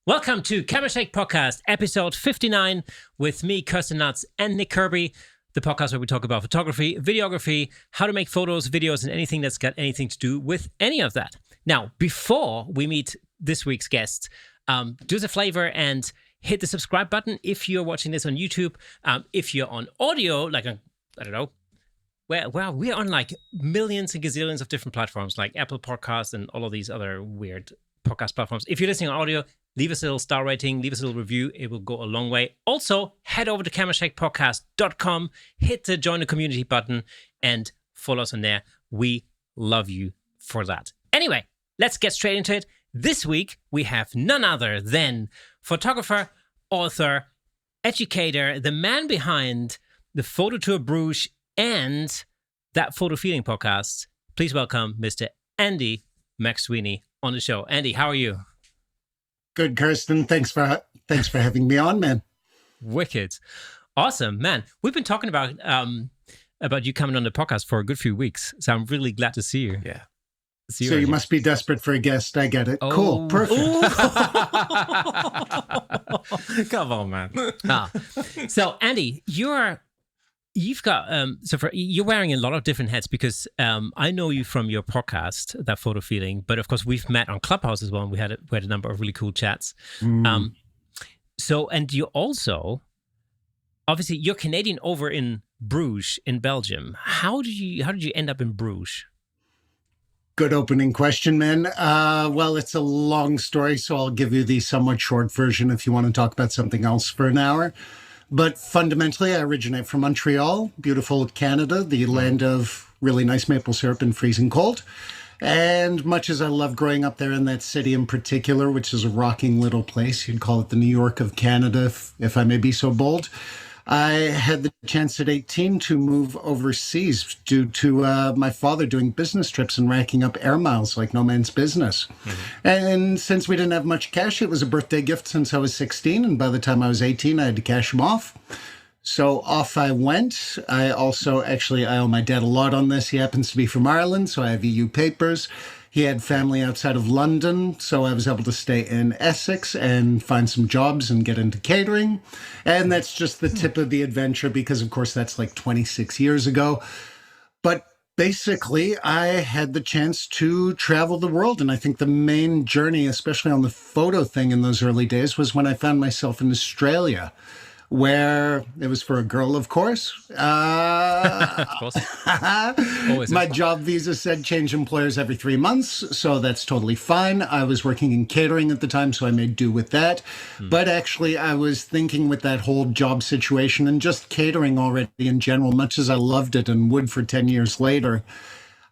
Welcome to Camera Shake Podcast, episode 59, with me, Kirsten Nuts, and Nick Kirby, the podcast where we talk about photography, videography, how to make photos, videos, and anything that's got anything to do with any of that. Now, before we meet this week's guest, do us a favor and hit the subscribe button if you're watching this on YouTube. If you're on audio, like, I don't know, well, we're on like millions and gazillions of different platforms, like Apple Podcasts and all of these other weird podcast platforms. If you're listening on audio, leave us a little star rating, leave us a little review. It will go a long way. Also, head over to camerashakepodcast.com, hit the join the community button, and follow us on there. We love you for that. Anyway, let's get straight into it. This week, we have none other than photographer, author, educator, the man behind the Photo Tour Brugge and that Photo Feeling podcast. Please welcome Mr. Andy McSWEENEY on the show. Andy, how are you? Good, Kirsten. Thanks for having me on, man. Wicked. Awesome, man. We've been talking about you coming on the podcast for a good few weeks, so I'm really glad to see you. Yeah. So you must be desperate for a guest. I get it. Oh. Cool. Perfect. Come on, man. So, Andy, you're wearing a lot of different hats because I know you from your podcast, That Photo Feeling, but of course we've met on Clubhouse as well, and we had a number of really cool chats. And you also, obviously, you're Canadian over in Bruges in Belgium. How did you end up in Bruges? Good opening question, man. Well, it's a long story, so I'll give you the somewhat short version if you want to talk about something else for an hour. But fundamentally, I originate from Montreal, beautiful Canada, the land of really nice maple syrup and freezing cold. And much as I love growing up there in that city in particular, which is a rocking little place, you'd call it the New York of Canada, if I may be so bold, I had the chance at 18 to move overseas due to my father doing business trips and racking up air miles like no man's business. Mm-hmm. And since we didn't have much cash, it was a birthday gift since I was 16. And by the time I was 18, I had to cash him off. So off I went. I owe my dad a lot on this. He happens to be from Ireland, so I have EU papers. He had family outside of London, so I was able to stay in Essex and find some jobs and get into catering. And that's just the tip of the adventure because, of course, that's like 26 years ago. But basically, I had the chance to travel the world. And I think the main journey, especially on the photo thing in those early days, was when I found myself in Australia, where it was for a girl, of course. Of course. My job visa said change employers every 3 months, so that's totally fine. I was working in catering at the time, so I made do with that. But actually, I was thinking with that whole job situation and just catering already in general, much as I loved it and would for 10 years later,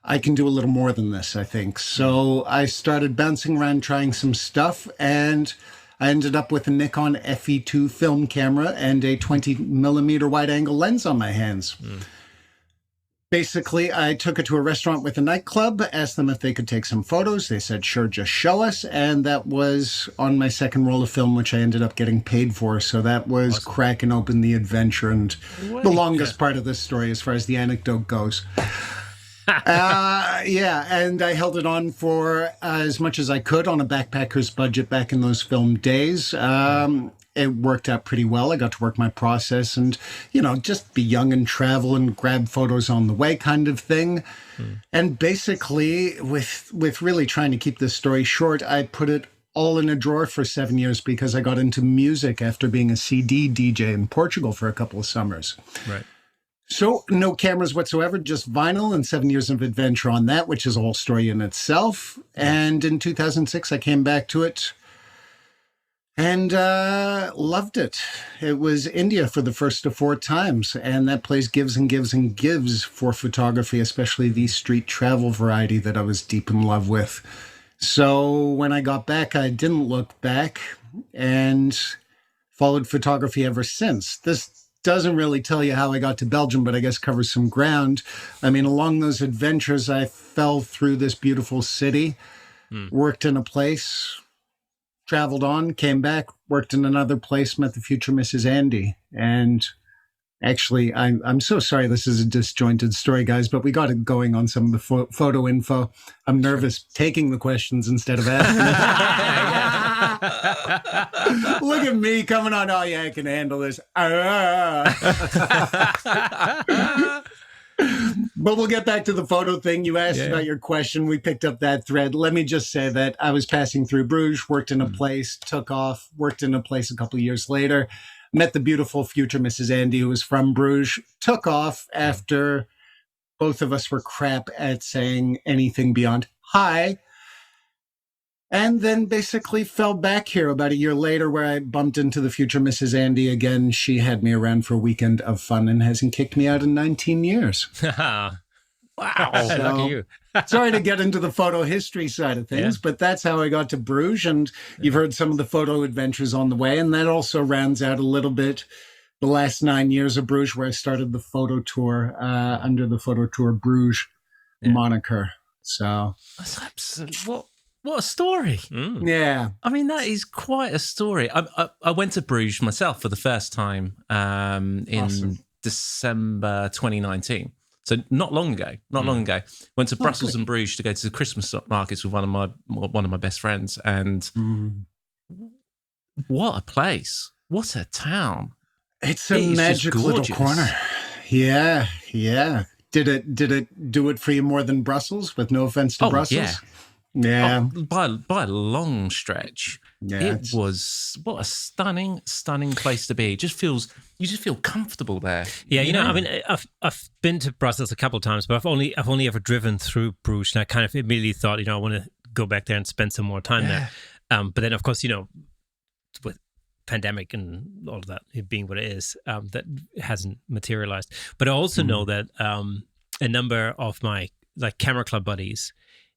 I can do a little more than this, I think. So I started bouncing around, trying some stuff, and I ended up with a Nikon FE2 film camera and a 20mm wide-angle lens on my hands. Basically, I took it to a restaurant with a nightclub, asked them if they could take some photos. They said, sure, just show us. And that was on my second roll of film, which I ended up getting paid for. So that was awesome. Cracking open the adventure and the longest part of this story as far as the anecdote goes. And I held it on for as much as I could on a backpacker's budget back in those film days. It worked out pretty well. I got to work my process and, just be young and travel and grab photos on the way kind of thing. And basically, with really trying to keep this story short, I put it all in a drawer for 7 years because I got into music after being a CD DJ in Portugal for a couple of summers. Right. So no cameras whatsoever, just vinyl and 7 years of adventure on that, which is a whole story in itself. And in 2006, I came back to it and loved it. It was India for the first of 4 times. And that place gives and gives and gives for photography, especially the street travel variety that I was deep in love with. So when I got back, I didn't look back and followed photography ever since. This doesn't really tell you how I got to Belgium, but I guess covers some ground. I mean, along those adventures, I fell through this beautiful city, worked in a place, traveled on, came back, worked in another place, met the future Mrs. Andy. And actually, I'm so sorry this is a disjointed story, guys, but we got it going on some of the photo info. I'm nervous taking the questions instead of asking. Look at me coming on. Oh, yeah, I can handle this. But we'll get back to the photo thing. You asked about your question. We picked up that thread. Let me just say that I was passing through Bruges, worked in a place, took off, worked in a place a couple of years later, met the beautiful future Mrs. Andy, who was from Bruges, took off after both of us were crap at saying anything beyond hi. And then basically fell back here about a year later where I bumped into the future Mrs. Andy again. She had me around for a weekend of fun and hasn't kicked me out in 19 years. Wow. So, Lucky you. Sorry to get into the photo history side of things, but that's how I got to Bruges. And you've heard some of the photo adventures on the way. And that also rounds out a little bit the last 9 years of Bruges, where I started the photo tour under the Photo Tour Bruges moniker. So that's absolutely what a story. Yeah. I mean, that is quite a story. I went to Bruges myself for the first time in December 2019. So not long ago. Went to Brussels and Bruges to go to the Christmas markets with one of my best friends. And what a place. What a town. It's a magic little corner. Yeah. Did it do it for you more than Brussels? With no offense to Brussels? Yeah. By a long stretch. Yeah, it was what a stunning place to be. You just feel comfortable there. Yeah, you know, I mean, I've been to Brussels a couple of times, but I've only ever driven through Bruges, and I kind of immediately thought, you know, I want to go back there and spend some more time there. But then, of course, you know, with pandemic and all of that, it being what it is, that hasn't materialized. But I also know that a number of my like camera club buddies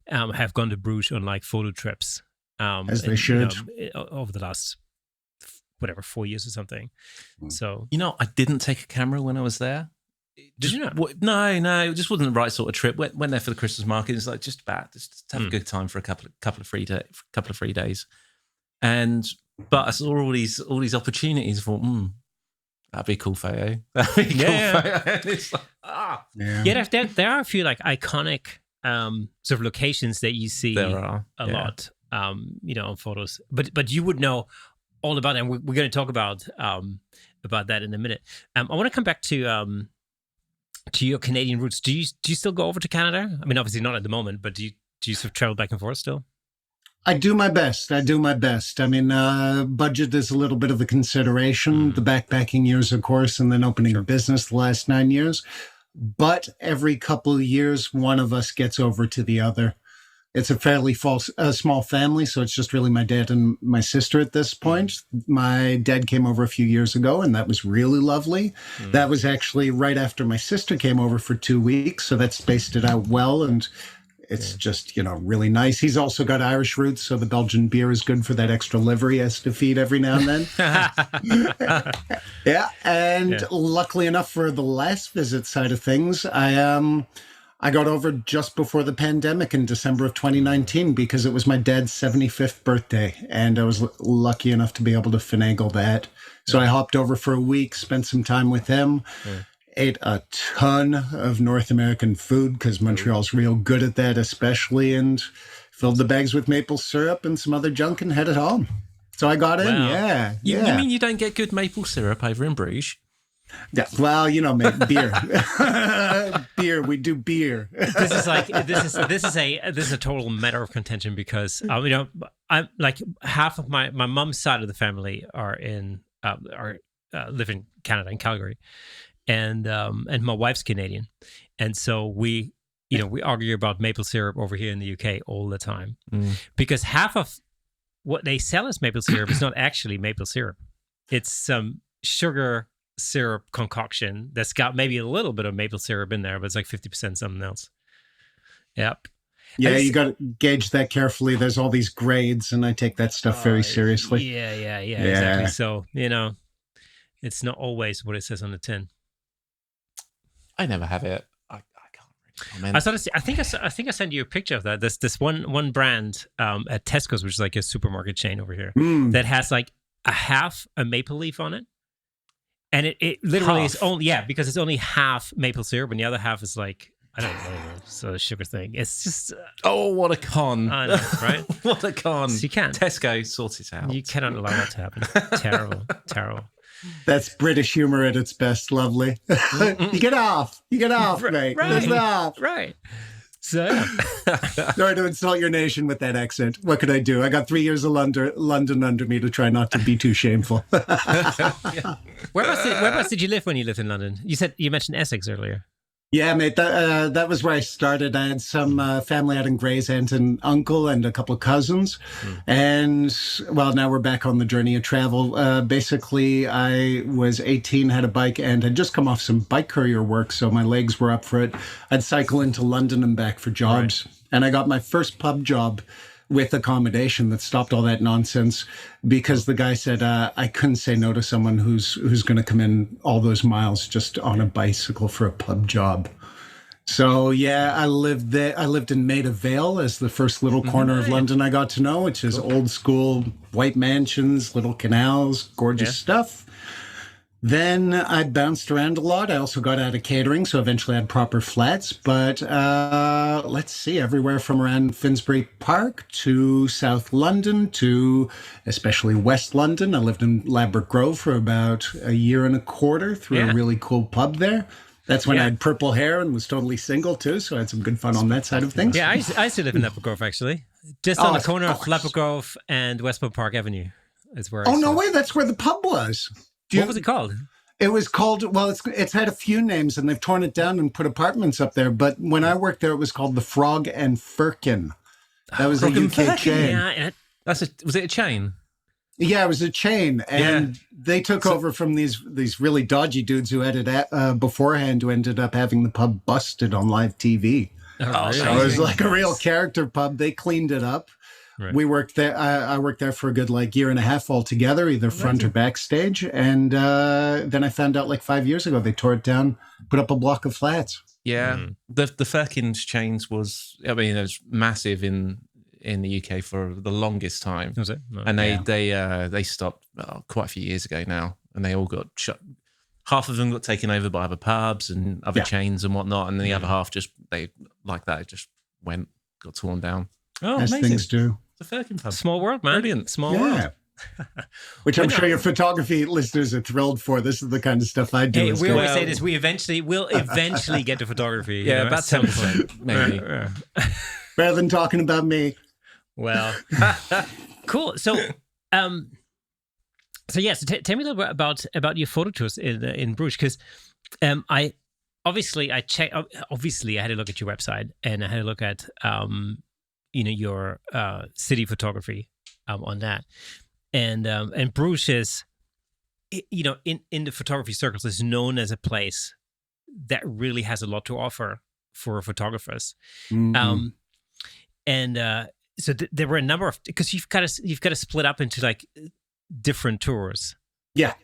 have gone to Bruges on like photo trips. As they should. Over the last, 4 years or something. So, you know, I didn't take a camera when I was there. Did you not? No, it just wasn't the right sort of trip. Went there for the Christmas market. It's like just have a good time for a couple of free days. But I saw all these opportunities. I thought, that'd be a cool photo. That'd be a cool photo. And it's like, there are a few like iconic sort of locations that you see a lot, you know, on photos. But you would know all about it, and we're going to talk about that in a minute. I want to come back to your Canadian roots. Do you still go over to Canada? I mean, obviously not at the moment, but do you sort of travel back and forth still? I do my best. I mean, budget is a little bit of a consideration. The backpacking years, of course, and then opening a business the last 9 years. But every couple of years, one of us gets over to the other. It's a fairly small family, so it's just really my dad and my sister at this point. My dad came over a few years ago, and that was really lovely. That was actually right after my sister came over for 2 weeks, so that spaced it out well, and it's just, you know, really nice. He's also got Irish roots, so the Belgian beer is good for that extra liver he has to feed every now and then. Luckily enough for the last visit side of things, I got over just before the pandemic in December of 2019 because it was my dad's 75th birthday, and I was lucky enough to be able to finagle that. So I hopped over for a week, spent some time with him, ate a ton of North American food because Montreal's real good at that especially, and filled the bags with maple syrup and some other junk and headed home. So I got in, You mean you don't get good maple syrup over in Bruges? Yeah, well, you know, beer. Beer, we do beer. This is a total matter of contention because you know, I'm like half of my mom's side of the family are live in Canada, in Calgary, and my wife's Canadian, and so we argue about maple syrup over here in the UK all the time because half of what they sell as maple syrup is not actually maple syrup. It's some sugar syrup concoction that's got maybe a little bit of maple syrup in there, but it's like 50% something else. Yep. Yeah, you got to gauge that carefully. There's all these grades, and I take that stuff very seriously. Yeah, exactly. So, you know, it's not always what it says on the tin. I never have it. I can't really comment. I think I sent you a picture of that. There's this one brand at Tesco's, which is like a supermarket chain over here, that has like a maple leaf on it. And it literally is only, because it's only half maple syrup and the other half is like I don't know. So sugar thing. It's just Oh, what a con! I know, right? What a con! So you can't. Tesco sort it out. You cannot allow that to happen. Terrible, terrible. That's British humor at its best. Lovely. You get off, mate. That's off. Right. So yeah. Sorry to insult your nation with that accent. What could I do? I got 3 years of London under me to try not to be too shameful. Whereabouts did you live when you lived in London? You mentioned Essex earlier. Yeah, mate, that was where I started. I had some family out in Gray's, aunt and uncle, and a couple of cousins. And, well, now we're back on the journey of travel. Basically, I was 18, had a bike, and had just come off some bike courier work, so my legs were up for it. I'd cycle into London and back for jobs. Right. And I got my first pub job with accommodation that stopped all that nonsense because the guy said I couldn't say no to someone who's going to come in all those miles just on a bicycle for a pub job. So yeah, I lived there. I lived in Maida Vale as the first little corner of London I got to know, which is old school white mansions, little canals, gorgeous stuff. Then I bounced around a lot. I also got out of catering, so eventually I had proper flats. But let's see, everywhere from around Finsbury Park to South London to especially West London. I lived in Ladbroke Grove for about a year and a quarter through a really cool pub there. That's when I had purple hair and was totally single too, so I had some good fun on that side of things. Yeah, I used to live in Ladbroke Grove, actually. Just on the corner of Ladbroke Grove and Westmore Park Avenue is where I no way, that's where the pub was. What was it called? It was called, well, it's had a few names and they've torn it down and put apartments up there. But when I worked there, it was called the Frog and Firkin. That was a UK chain. Yeah, Was it a chain? Yeah, it was a chain. And they took over from these really dodgy dudes who had it beforehand, who ended up having the pub busted on live TV. Really? So it was like a real character pub. They cleaned it up. Right. We worked there. I worked there for a good year and a half altogether, either front or backstage. And then I found out 5 years ago they tore it down, put up a block of flats. Yeah, the Firkins chains was, it was massive in the UK for the longest time. Was it? No. And they stopped quite a few years ago now, and they all got shut. Half of them got taken over by other pubs and other chains and whatnot, and then the other half just got torn down. Oh, as amazing. Things do. The Firkin pub. Small world, man. Brilliant. Small world. Which I'm sure your photography listeners are thrilled for. This is the kind of stuff I do. Hey, we always say this. We'll eventually get to photography. Yeah, about 10%, maybe. Better than talking about me. Well, cool. So, tell me a little bit about your photo tours in Bruges, because I had a look at your website and I had a look at your city photography on that, and Bruges is, in the photography circles, is known as a place that really has a lot to offer for photographers. So there were a number of, because you've got to split up into different tours. Yeah.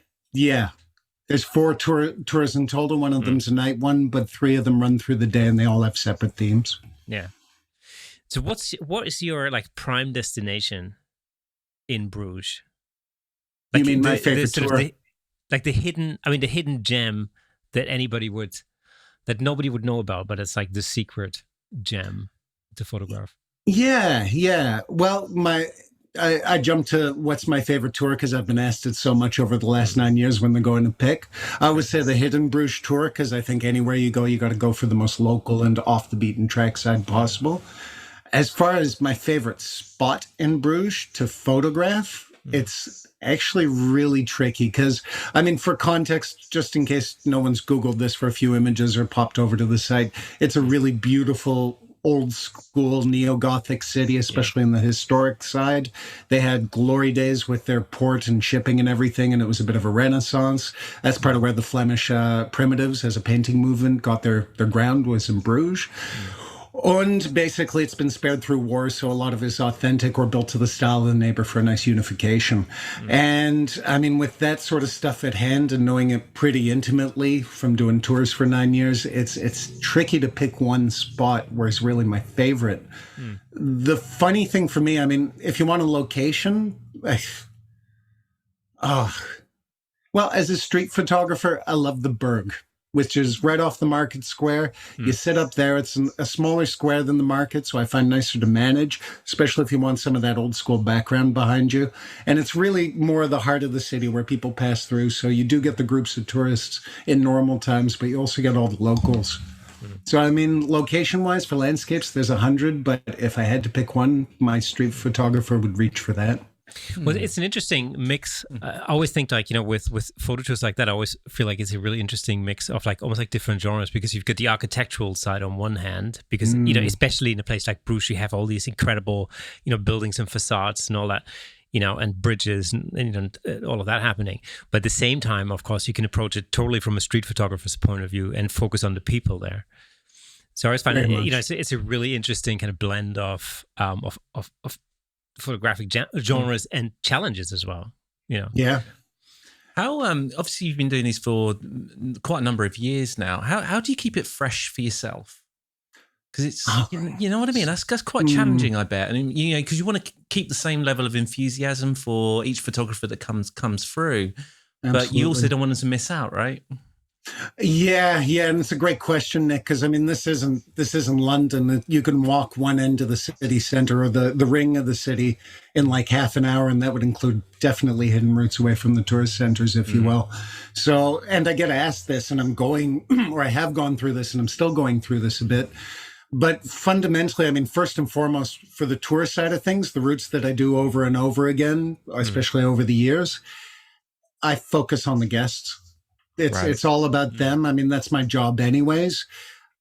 There's 4 tours in total. One of them's a night one, but 3 of them run through the day, and they all have separate themes. Yeah. So what is your prime destination in Bruges? You mean my favorite tour? The hidden gem that nobody would know about, but it's the secret gem to photograph. Yeah. Well, I jumped to what's my favorite tour because I've been asked it so much over the last 9 years when they're going to pick. I would say the Hidden Bruges tour, because I think anywhere you go, you got to go for the most local and off the beaten track side possible. As far as my favorite spot in Bruges to photograph, it's actually really tricky because, for context, just in case no one's Googled this for a few images or popped over to the site, it's a really beautiful old school neo-Gothic city, especially in the historic side. They had glory days with their port and shipping and everything, and it was a bit of a renaissance. That's part of where the Flemish primitives as a painting movement got their ground, was in Bruges. And basically it's been spared through war, so a lot of it is authentic or built to the style of the neighbor for a nice unification. And with that sort of stuff at hand and knowing it pretty intimately from doing tours for 9 years, it's tricky to pick one spot where it's really my favorite. The funny thing for me, if you want a location, well, as a street photographer, I love the Brugge. which is right off the market square. You sit up there. It's a smaller square than the market, so I find nicer to manage, especially if you want some of that old school background behind you. And it's really more the heart of the city where people pass through. So you do get the groups of tourists in normal times, but you also get all the locals. So, I mean, location-wise for landscapes, there's 100, but if I had to pick one, my street photographer would reach for that. Well, it's an interesting mix. I always think like, with photo tours like that, I always feel like it's a really interesting mix of like almost like different genres, because you've got the architectural side on one hand, because, especially in a place like Bruges, you have all these incredible, buildings and facades and all that, and bridges and all of that happening. But at the same time, of course, you can approach it totally from a street photographer's point of view and focus on the people there. So I always find it's a really interesting kind of blend of photographic genres and challenges as well. Yeah. How obviously you've been doing these for quite a number of years now. How do you keep it fresh for yourself? Because it's you know what I mean. That's quite challenging, I bet. And because you want to keep the same level of enthusiasm for each photographer that comes through, but you also don't want them to miss out, right? Yeah, and it's a great question, Nick, because I mean this isn't London. You can walk one end of the city center or the ring of the city in like half an hour, and that would include definitely hidden routes away from the tourist centers, if you will. So, and I get asked this, and I'm going, or I have gone through this, and I'm still going through this a bit. But fundamentally, I mean, first and foremost, for the tourist side of things, the routes that I do over and over again, especially over the years, I focus on the guests. It's all about them. I mean, that's my job anyways.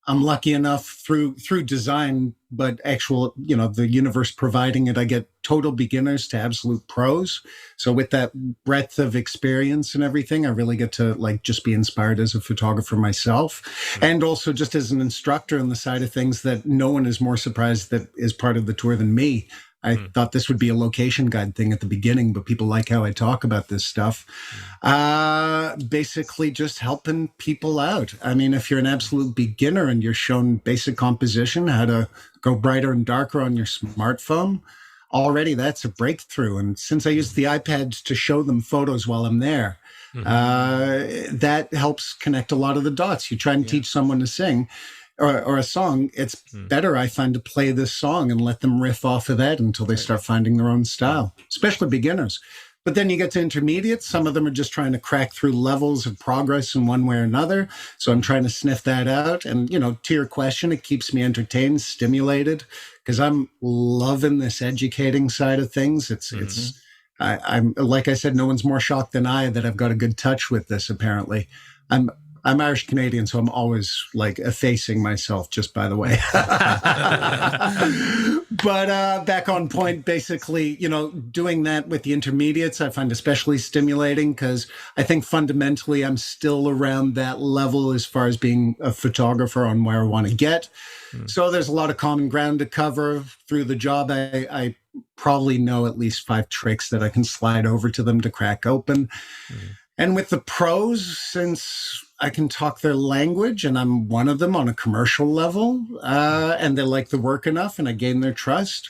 I'm lucky enough through design, but actual, the universe providing it, I get total beginners to absolute pros. So with that breadth of experience and everything, I really get to like just be inspired as a photographer myself. And also just as an instructor on the side of things, that no one is more surprised that is part of the tour than me. I thought this would be a location guide thing at the beginning, but people like how I talk about this stuff. Basically just helping people out. I mean, if you're an absolute beginner and you're shown basic composition, how to go brighter and darker on your smartphone, already that's a breakthrough. And since I use the iPad to show them photos while I'm there, that helps connect a lot of the dots. You try and teach someone to sing. Or a song, it's better, I find, to play this song and let them riff off of that until they start finding their own style, especially beginners. But then you get to intermediates. Some of them are just trying to crack through levels of progress in one way or another. So I'm trying to sniff that out. And, to your question, it keeps me entertained, stimulated, because I'm loving this educating side of things. I'm like I said, no one's more shocked than I that I've got a good touch with this, apparently. I'm Irish Canadian, so I'm always like effacing myself, just by the way. But back on point, basically, doing that with the intermediates, I find especially stimulating because I think fundamentally I'm still around that level as far as being a photographer on where I want to get. So there's a lot of common ground to cover through the job. I probably know at least 5 tricks that I can slide over to them to crack open. And with the pros, since I can talk their language and I'm one of them on a commercial level, and they like the work enough and I gain their trust,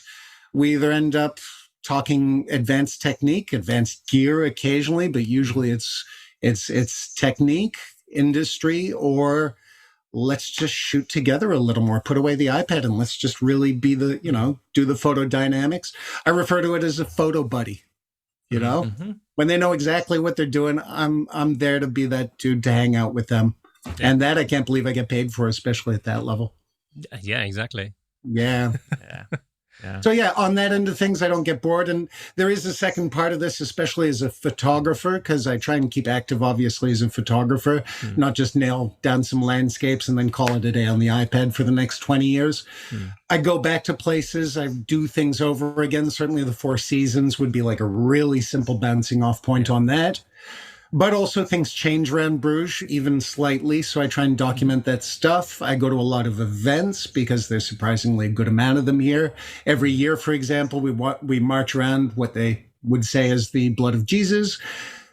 we either end up talking advanced technique, advanced gear occasionally, but usually it's technique, industry, or let's just shoot together a little more, put away the iPad and let's just really be the, do the photodynamics. I refer to it as a photo buddy, when they know exactly what they're doing, I'm there to be that dude to hang out with them. And that I can't believe I get paid for, especially at that level. Yeah, exactly. Yeah. So on that end of things, I don't get bored. And there is a second part of this, especially as a photographer, because I try and keep active, obviously, as a photographer, not just nail down some landscapes and then call it a day on the iPad for the next 20 years. I go back to places, I do things over again. Certainly the Four Seasons would be like a really simple bouncing off point on that. But also things change around Bruges, even slightly. So I try and document that stuff. I go to a lot of events because there's surprisingly a good amount of them here. Every year, for example, we march around what they would say is the blood of Jesus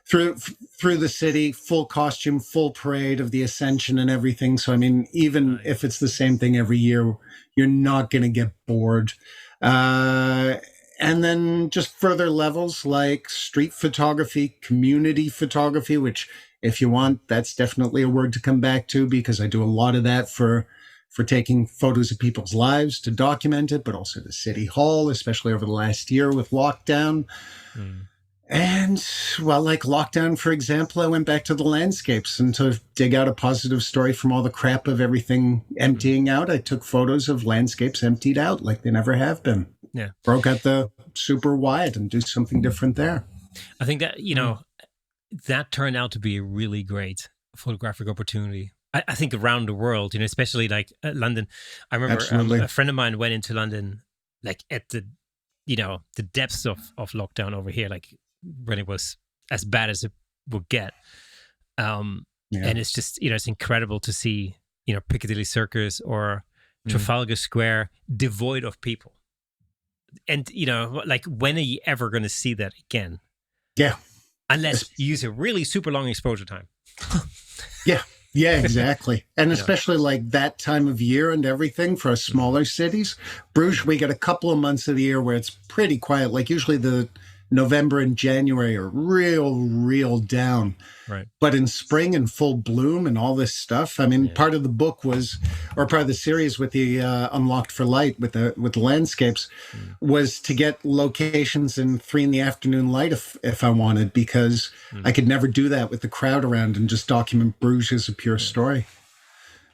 through the city, full costume, full parade of the Ascension and everything. So, I mean, even if it's the same thing every year, you're not going to get bored. And then just further levels like street photography, community photography, which if you want, that's definitely a word to come back to, because I do a lot of that for taking photos of people's lives to document it, but also the City Hall, especially over the last year with lockdown. And, well, like lockdown, for example, I went back to the landscapes, and to dig out a positive story from all the crap of everything emptying out, I took photos of landscapes emptied out like they never have been. Yeah. Broke out the super wide and do something different there. I think that, that turned out to be a really great photographic opportunity. I think around the world, especially like London. I remember a friend of mine went into London, like at the depths of lockdown over here, like when it was as bad as it would get. And it's just, it's incredible to see, Piccadilly Circus or Trafalgar Square devoid of people. And, like, when are you ever going to see that again? Yeah. Unless you use a really super long exposure time. Yeah, exactly. And especially like that time of year and everything for smaller cities. Bruges, we get a couple of months of the year where it's pretty quiet. Like usually the November and January are real down. Right. But in spring and full bloom and all this stuff, I mean, part of the book was, or part of the series with the Unlocked for Light with the landscapes, was to get locations in 3 PM light if I wanted, because I could never do that with the crowd around and just document Bruges as a pure story.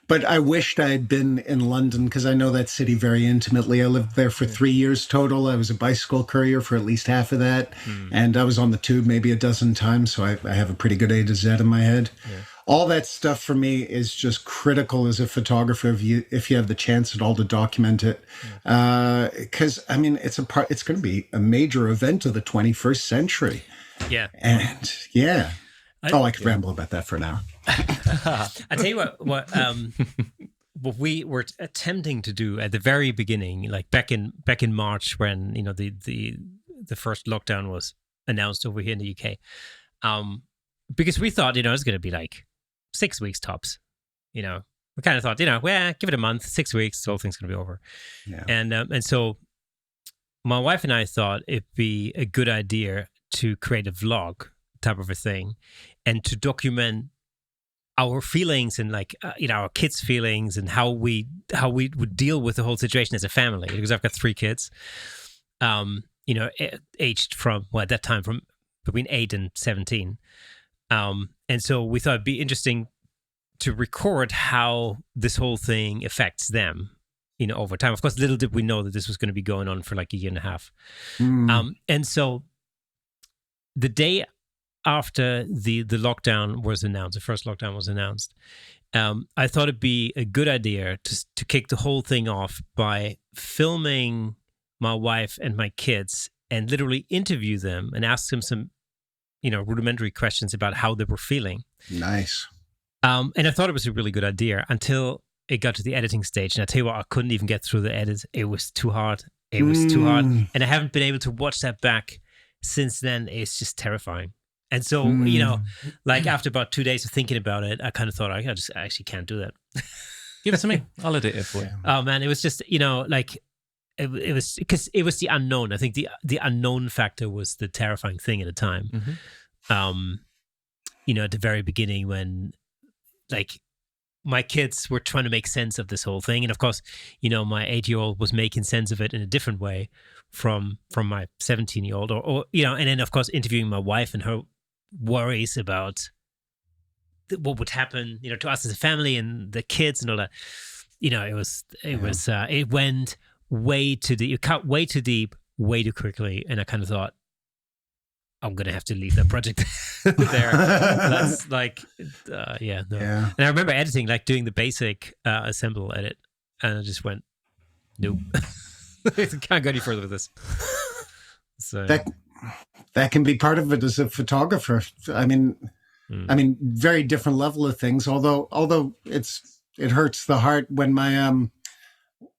But I wished I had been in London, because I know that city very intimately. I lived there for 3 years total. I was a bicycle courier for at least half of that. And I was on the tube maybe a dozen times, so I have a pretty good A to Z in my head. Yeah. All that stuff for me is just critical as a photographer if you have the chance at all to document it. Because, I mean, it's going to be a major event of the 21st century. Yeah. And, I could ramble about that for an hour. I tell you what we were attempting to do at the very beginning, like back in March when the first lockdown was announced over here in the UK, because we thought it's going to be like 6 weeks tops. We kind of thought give it a month, 6 weeks, the whole thing's going to be over. Yeah. And so my wife and I thought it'd be a good idea to create a vlog type of a thing, and to document our feelings and like our kids' feelings and how we would deal with the whole situation as a family, because I've got 3 kids, aged from at that time from between 8 and 17, and so we thought it'd be interesting to record how this whole thing affects them, over time. Of course, little did we know that this was going to be going on for like a year and a half, and so the day after the lockdown was announced, the first lockdown was announced, I thought it'd be a good idea to kick the whole thing off by filming my wife and my kids and literally interview them and ask them some, rudimentary questions about how they were feeling. Nice. And I thought it was a really good idea until it got to the editing stage. And I tell you what, I couldn't even get through the edits. It was too hard. And I haven't been able to watch that back since then. It's just terrifying. And so, like after about 2 days of thinking about it, I kind of thought, I actually can't do that. Give it to me. I'll edit it for you. Oh man, it was just, like it was because it was the unknown. I think the unknown factor was the terrifying thing at the time. At the very beginning when like my kids were trying to make sense of this whole thing. And of course, my 8-year-old was making sense of it in a different way from my 17-year-old or and then of course interviewing my wife and her worries about what would happen, to us as a family and the kids and all that. It went way too deep. It cut way too deep, way too quickly. And I kind of thought, I'm going to have to leave that project there. That's like, no. Yeah. And I remember editing, like doing the basic assemble edit. And I just went, nope. I can't go any further with this. So that can be part of it as a photographer. I mean, very different level of things. Although it hurts the heart when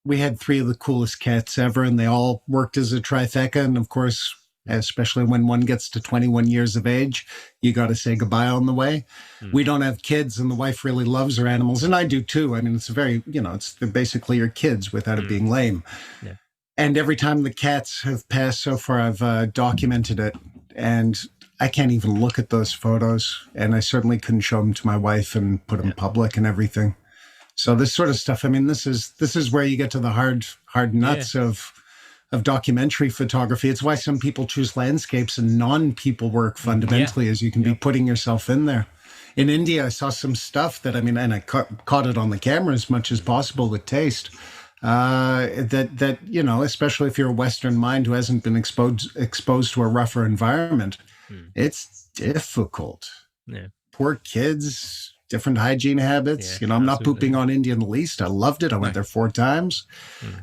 we had 3 of the coolest cats ever, and they all worked as a trifecta. And of course, especially when one gets to 21 years of age, you got to say goodbye on the way. We don't have kids, and the wife really loves her animals, and I do too. I mean, it's very, they're basically your kids without it being lame. Yeah. And every time the cats have passed so far, I've documented it. And I can't even look at those photos, and I certainly couldn't show them to my wife and put them public and everything. So this sort of stuff, I mean, this is where you get to the hard nuts of documentary photography. It's why some people choose landscapes and non-people work fundamentally, as you can be putting yourself in there. In India, I saw some stuff that, I mean, and I caught it on the camera as much as possible with taste. That you know, especially if you're a Western mind who hasn't been exposed to a rougher environment, it's difficult. Yeah. Poor kids, different hygiene habits. Yeah, you know, I'm not absolutely. pooping on India in the least. I loved it. I went there 4 times,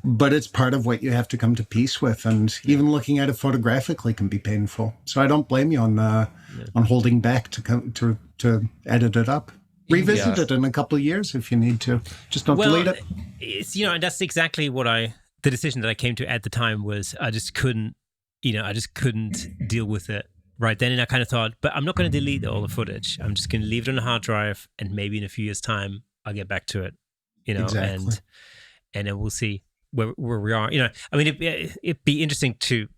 but it's part of what you have to come to peace with. And even looking at it photographically can be painful. So I don't blame you on holding back to edit it up. Revisit it in a couple of years if you need to. Just don't delete it. It's, you know, and that's exactly what the decision that I came to at the time was I just couldn't deal with it right then. And I kind of thought, but I'm not going to delete all the footage. I'm just going to leave it on a hard drive, and maybe in a few years' time, I'll get back to it, you know, Exactly. and then we'll see where we are. You know, I mean, it'd be interesting to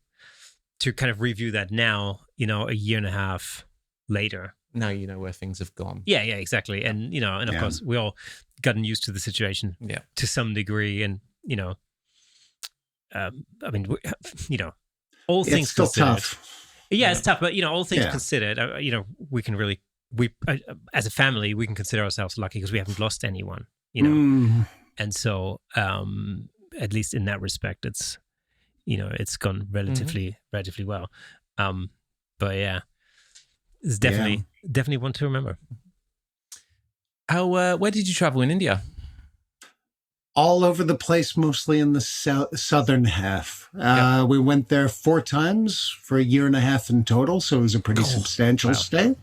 kind of review that now, you know, a year and a half later. Now you know where things have gone. Yeah, exactly. And, you know, and of course, we all gotten used to the situation to some degree. And, you know, I mean, you know, all things It's still considered. tough. Yeah, it's tough. But, you know, all things considered, you know, we can really, as a family, we can consider ourselves lucky because we haven't lost anyone, you know. And so, at least in that respect, it's, you know, it's gone relatively well. But yeah. It's definitely one to remember. Where did you travel in India? All over the place, mostly in the southern half. We went there 4 times for a year and a half in total, so it was a pretty substantial stay.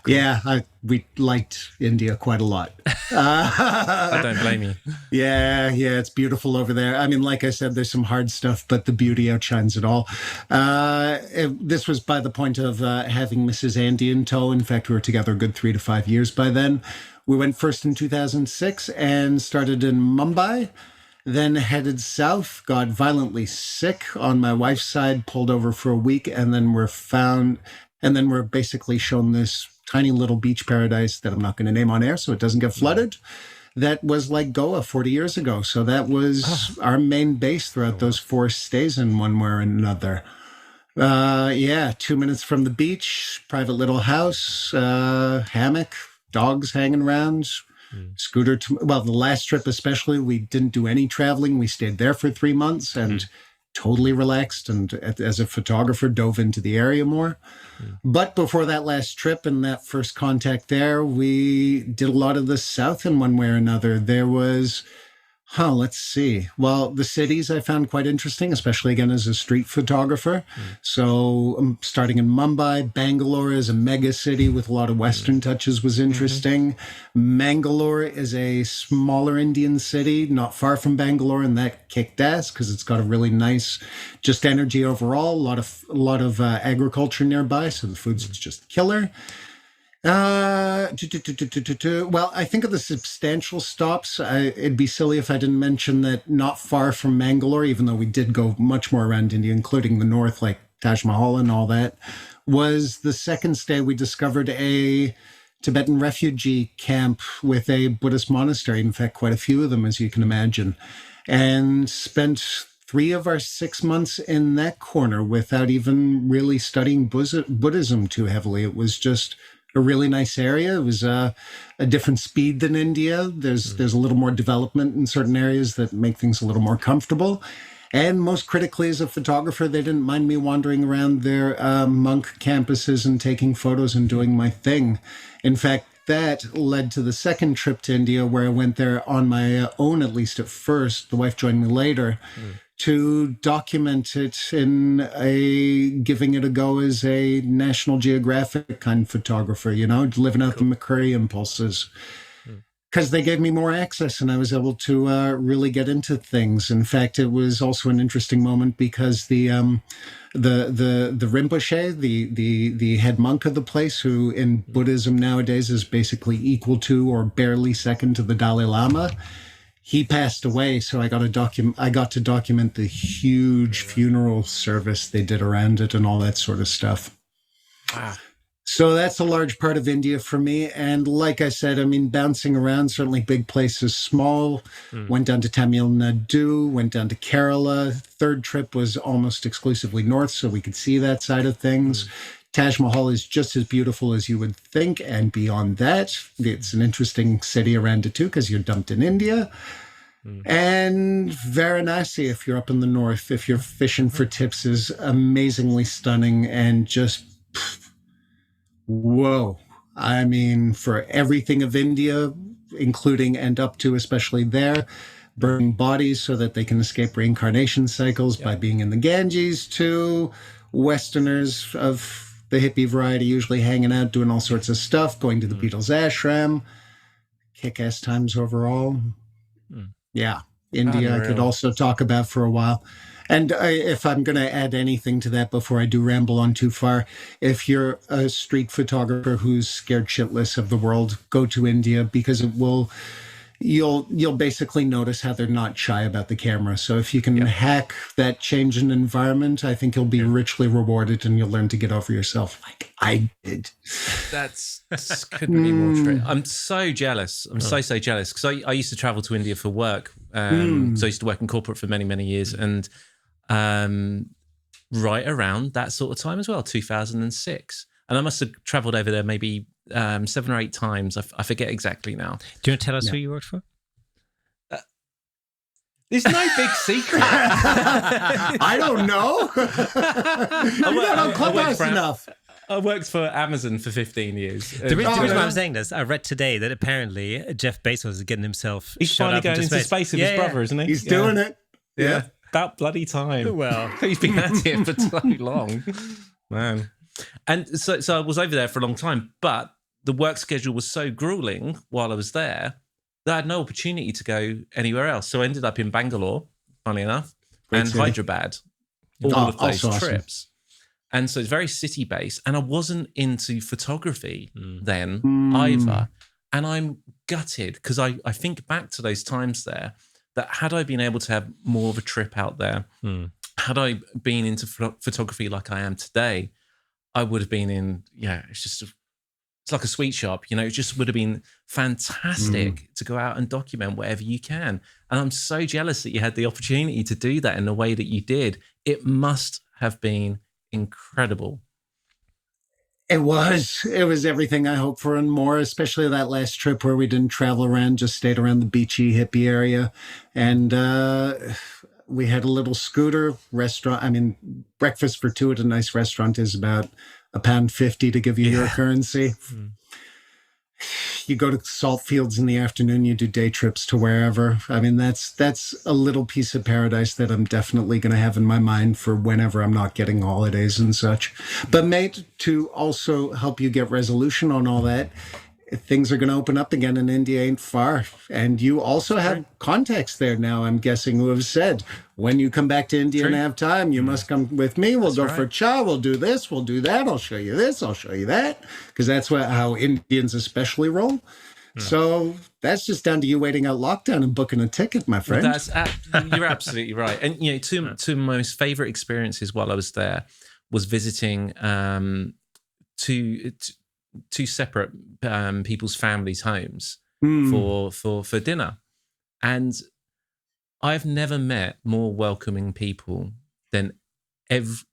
Yeah, we liked India quite a lot. I don't blame you. Yeah, it's beautiful over there. I mean, like I said, there's some hard stuff, but the beauty outshines it all. This was by the point of having Mrs. Andy in tow. In fact, we were together a good 3 to 5 years by then. We went first in 2006 and started in Mumbai, then headed south, got violently sick on my wife's side, pulled over for a week, and then we're basically shown this tiny little beach paradise that I'm not going to name on air so it doesn't get flooded. That was like Goa 40 years ago. So that was our main base throughout those 4 stays in one way or another. 2 minutes from the beach, private little house, hammock, dogs hanging around, scooter. The last trip especially, we didn't do any traveling. We stayed there for 3 months and totally relaxed, and as a photographer dove into the area more. But before that last trip and that first contact there, we did a lot of the south in one way or another. There was, let's see. Well, the cities I found quite interesting, especially again as a street photographer. So starting in Mumbai, Bangalore is a mega city with a lot of Western touches was interesting. Mangalore is a smaller Indian city, not far from Bangalore, and that kicked ass because it's got a really nice just energy overall. A lot of agriculture nearby, so the food's just killer. Well, I think of the substantial stops. It'd be silly if I didn't mention that not far from Mangalore, even though we did go much more around India, including the north, like Taj Mahal and all that, was the second stay. We discovered a Tibetan refugee camp with a Buddhist monastery. In fact, quite a few of them, as you can imagine, and spent 3 of our 6 months in that corner without even really studying Buddhism too heavily. It was just a really nice area. It was a different speed than India. There's a little more development in certain areas that make things a little more comfortable. And most critically, as a photographer, they didn't mind me wandering around their monk campuses and taking photos and doing my thing. In fact, that led to the second trip to India, where I went there on my own, at least at first. The wife joined me later. To document it giving it a go as a National Geographic kind of photographer, you know, living out the McCurry impulses. Because they gave me more access and I was able to really get into things. In fact, it was also an interesting moment because the Rinpoche, the head monk of the place, who in Buddhism nowadays is basically equal to or barely second to the Dalai Lama, he passed away, so I got to document the huge funeral service they did around it and all that sort of stuff. Wow. So that's a large part of India for me. And like I said, I mean, bouncing around, certainly big places, small. Went down to Tamil Nadu, went down to Kerala. Third trip was almost exclusively north, so we could see that side of things. Taj Mahal is just as beautiful as you would think. And beyond that, it's an interesting city around it too, because you're dumped in India. And Varanasi, if you're up in the north, if you're fishing for tips, is amazingly stunning and just... Whoa. I mean, for everything of India, including and up to especially there, burning bodies so that they can escape reincarnation cycles by being in the Ganges, to Westerners of the hippie variety usually hanging out, doing all sorts of stuff, going to the Beatles ashram, kick-ass times overall. Yeah. India, I could also talk about for a while. And if I'm going to add anything to that before I do ramble on too far, if you're a street photographer who's scared shitless of the world, go to India, because it will... You'll basically notice how they're not shy about the camera. So if you can hack that change in environment, I think you'll be richly rewarded, and you'll learn to get over yourself like I did. That's couldn't be more true. I'm so jealous. I'm so jealous, because I used to travel to India for work. So I used to work in corporate for many years, and right around that sort of time as well, 2006. And I must have traveled over there maybe 7 or 8 times. I forget exactly now. Do you want to tell us who you worked for? There's no big secret. I don't know. You're not on Clubhouse enough. I worked for Amazon for 15 years. The reason why I'm saying this, I read today that apparently Jeff Bezos is getting himself He's finally going into space with his brother, isn't he? He's doing it. Yeah. About bloody time. Well, he's been at it for so long. Man. And so I was over there for a long time, but the work schedule was so grueling while I was there that I had no opportunity to go anywhere else. So I ended up in Bangalore, funny enough, and Hyderabad, all of those trips. And so it's very city-based. And I wasn't into photography then either. And I'm gutted, because I think back to those times there, that had I been able to have more of a trip out there, had I been into photography like I am today, I would have been in, it's like a sweet shop, it just would have been fantastic to go out and document whatever you can. And I'm so jealous that you had the opportunity to do that in the way that you did. It must have been incredible. It was everything I hoped for and more, especially that last trip where we didn't travel around, just stayed around the beachy hippie area. And we had a little scooter restaurant. I mean, breakfast for two at a nice restaurant is about £1.50 to give you your currency. You go to salt fields in the afternoon, you do day trips to wherever. I mean, that's a little piece of paradise that I'm definitely going to have in my mind for whenever I'm not getting holidays and such. But mate, to also help you get resolution on all that, things are going to open up again, and India ain't far. And you also have contacts there now, I'm guessing, who have said, when you come back to India and have time, you must come with me. We'll go for cha. We'll do this. We'll do that. I'll show you this. I'll show you that. Because that's how Indians especially roll. So that's just down to you waiting out lockdown and booking a ticket, my friend. You're absolutely right. And, two of my most favorite experiences while I was there was visiting two separate people's families' homes for dinner. And I've never met more welcoming people than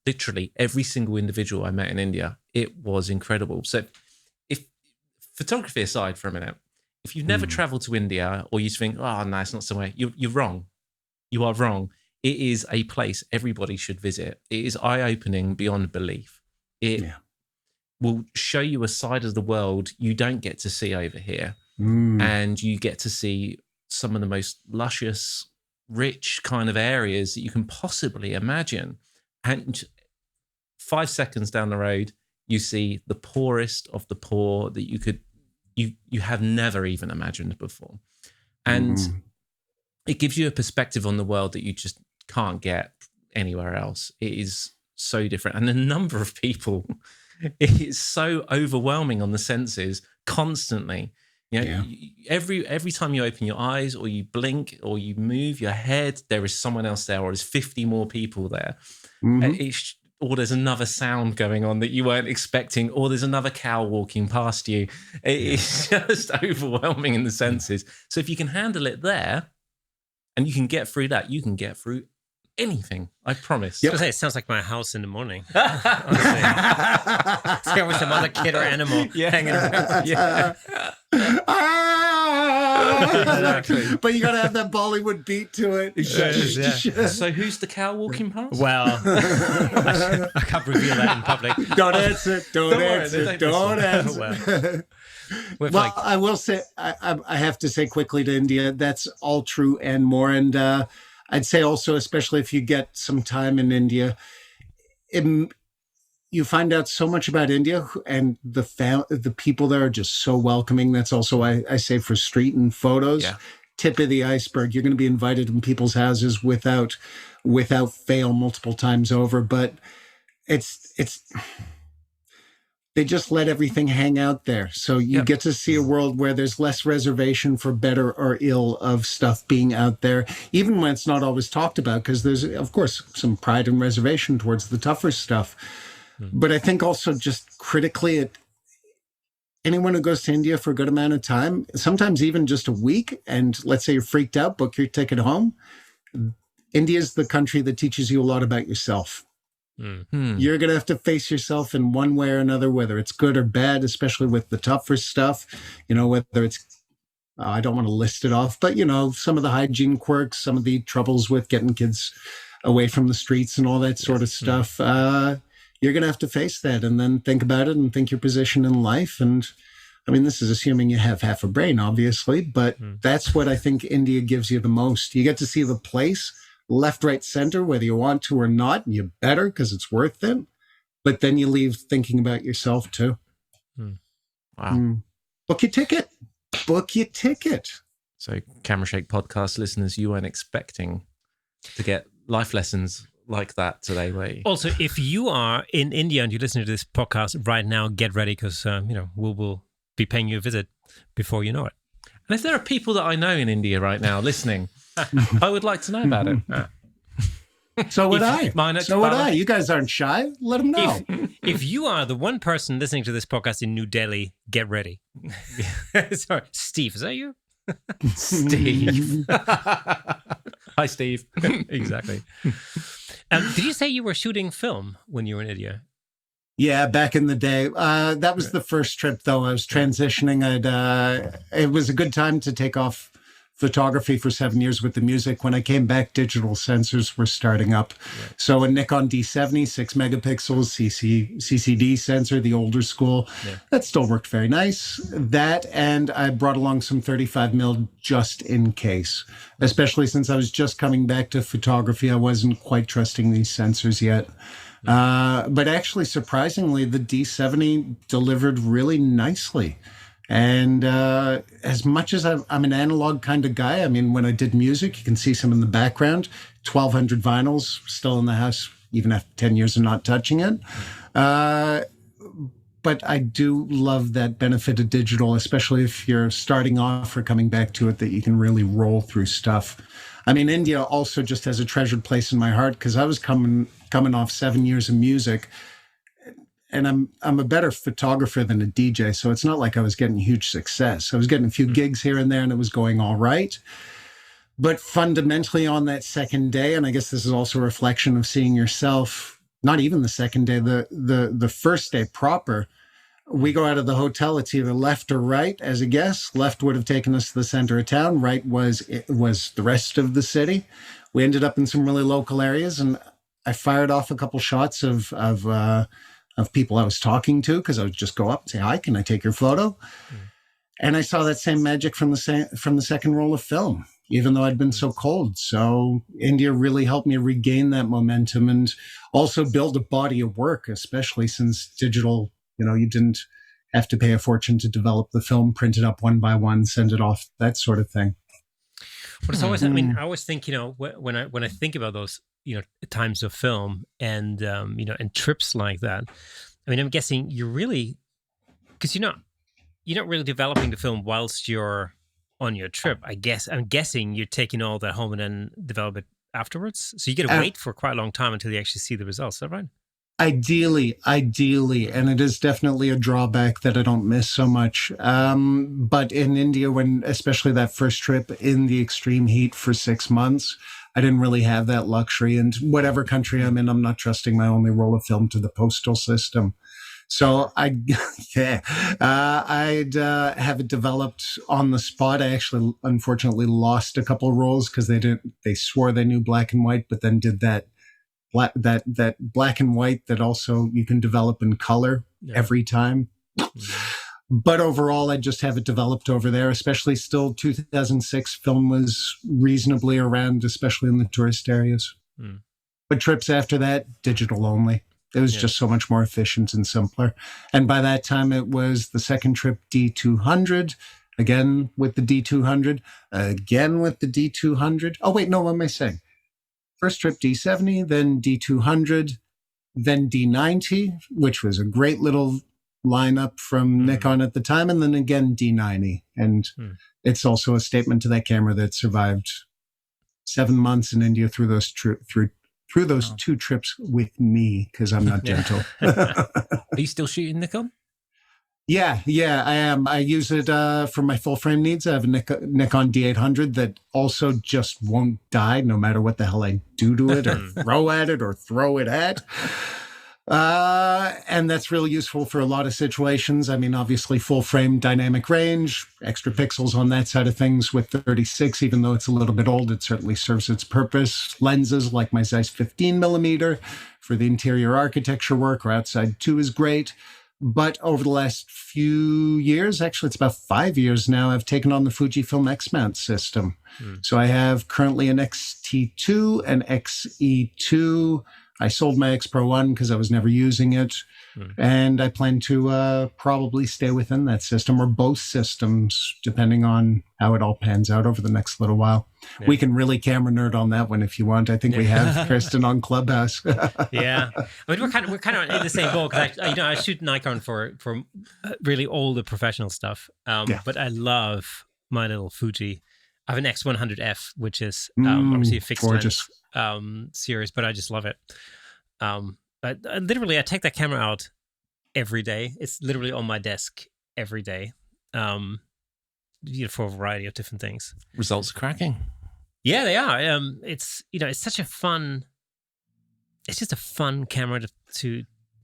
literally every single individual I met in India. It was incredible. So if photography aside for a minute, if you've never traveled to India, or you think, oh, no, it's not somewhere, you're wrong. You are wrong. It is a place everybody should visit. It is eye-opening beyond belief. It will show you a side of the world you don't get to see over here. And you get to see some of the most luscious, rich kind of areas that you can possibly imagine. And 5 seconds down the road, you see the poorest of the poor that you have never even imagined before. And it gives you a perspective on the world that you just can't get anywhere else. It is so different. And the number of people, it is so overwhelming on the senses constantly. Every time you open your eyes or you blink or you move your head, there is someone else there, or there's 50 more people there. It's or there's another sound going on that you weren't expecting, or there's another cow walking past you. It's just overwhelming in the senses. So if you can handle it there, and you can get through that, you can get through anything. I promise. I was gonna say, it sounds like my house in the morning. Honestly, there was some other kid or animal hanging around. Yeah. Exactly. But you got to have that Bollywood beat to it. Yeah. So who's the cow walking past? Well, I can't reveal that in public. Don't answer. Don't answer. Don't answer. Well, I will say, I have to say quickly to India, that's all true and more. And I'd say also, especially if you get some time in India, you find out so much about India, and the people there are just so welcoming. That's also, I say, for street and photos. Yeah. Tip of the iceberg. You're going to be invited in people's houses without fail multiple times over. But they just let everything hang out there. So you get to see a world where there's less reservation for better or ill of stuff being out there, even when it's not always talked about, because there's, of course, some pride and reservation towards the tougher stuff. But I think also just critically, anyone who goes to India for a good amount of time, sometimes even just a week, and let's say you're freaked out, book your ticket home, India is the country that teaches you a lot about yourself. Mm-hmm. You're going to have to face yourself in one way or another, whether it's good or bad, especially with the tougher stuff, whether it's, I don't want to list it off, but, some of the hygiene quirks, some of the troubles with getting kids away from the streets and all that sort of stuff. You're going to have to face that and then think about it and think your position in life. And I mean, this is assuming you have half a brain, obviously, but that's what I think India gives you the most. You get to see the place, left, right, center, whether you want to or not, and you better because it's worth it. But then you leave thinking about yourself too. Wow. Book your ticket. Book your ticket. So Camera Shake podcast listeners, you weren't expecting to get life lessons like that today, were you? Also, if you are in India and you're listening to this podcast right now, get ready because, we'll be paying you a visit before you know it. And if there are people that I know in India right now listening, I would like to know about it. So would I. So would I. You guys aren't shy. Let them know. If you are the one person listening to this podcast in New Delhi, get ready. Sorry, Steve, is that you? Steve. Hi, Steve. Exactly. Did you say you were shooting film when you were in India? Yeah, back in the day. That was the first trip, though. I was transitioning. It was a good time to take off photography for 7 years with the music. When I came back, digital sensors were starting up. Right. So a Nikon D70, 6 megapixels, CCD sensor, the older school. Yeah. That still worked very nice. That, and I brought along some 35 mil just in case, especially since I was just coming back to photography. I wasn't quite trusting these sensors yet. But actually, surprisingly, the D70 delivered really nicely. And as much as I'm an analog kind of guy, I mean, when I did music, you can see some in the background, 1,200 vinyls still in the house, even after 10 years of not touching it. But I do love that benefit of digital, especially if you're starting off or coming back to it, that you can really roll through stuff. I mean, India also just has a treasured place in my heart because I was coming off 7 years of music. And I'm a better photographer than a DJ, so it's not like I was getting huge success. I was getting a few gigs here and there, and it was going all right. But fundamentally on that second day, and I guess this is also a reflection of seeing yourself, not even the second day, the first day proper, we go out of the hotel, it's either left or right as a guess. Left would have taken us to the center of town. Right was the rest of the city. We ended up in some really local areas, and I fired off a couple shots of people I was talking to, because I would just go up and say, hi, can I take your photo? And I saw that same magic from the second roll of film, even though I'd been so cold. So India really helped me regain that momentum and also build a body of work, especially since digital, you didn't have to pay a fortune to develop the film, print it up one by one, send it off, that sort of thing. But it's always, I always think, when I think about those, times of film and, and trips like that, I mean, I'm guessing you're really, because you're not really developing the film whilst you're on your trip. I'm guessing you're taking all that home and then develop it afterwards. So you get to wait for quite a long time until you actually see the results. Is that right? Ideally, and it is definitely a drawback that I don't miss so much. But in India, especially that first trip in the extreme heat for 6 months, I didn't really have that luxury. And whatever country I'm in, I'm not trusting my only roll of film to the postal system. So I'd have it developed on the spot. I actually, unfortunately, lost a couple of rolls because they swore they knew black and white, but then did that black and white that also you can develop in color every time. But overall, I just have it developed over there, especially still 2006 film was reasonably around, especially in the tourist areas. But trips after that, digital only. It was just so much more efficient and simpler. And by that time, it was the second trip D200, again with the D200, again with the D200. Oh, wait, no, what am I saying? First trip D70, then D200, then D90, which was a great little lineup from Nikon at the time, and then again D90. And it's also a statement to that camera that survived 7 months in India through those through those 2 trips with me, because I'm not gentle. Are you still shooting Nikon? Yeah, I am. I use it for my full frame needs. I have a Nikon D800 that also just won't die no matter what the hell I do to it or throw at it or throw it at. And that's really useful for a lot of situations. I mean, obviously full frame dynamic range, extra pixels on that side of things with 36, even though it's a little bit old, it certainly serves its purpose. Lenses like my Zeiss 15 millimeter for the interior architecture work or outside 2 is great. But over the last few years, actually it's about 5 years now, I've taken on the Fujifilm X-mount system. So I have currently an X-T2 and X-E2. I sold my X Pro 1 because I was never using it. And I plan to probably stay within that system or both systems, depending on how it all pans out over the next little while. Yeah. We can really camera nerd on that one if you want. I think we have Kristen on Clubhouse. Yeah, I mean, we're kind of in the same boat because I shoot Nikon for really older professional stuff. But I love my little Fuji. I have an X100F, which is obviously a fixed lens series, but I just love it. But literally, I take that camera out every day. It's literally on my desk every day, for a variety of different things. Results are cracking. Yeah, they are. It's such a fun. It's just a fun camera to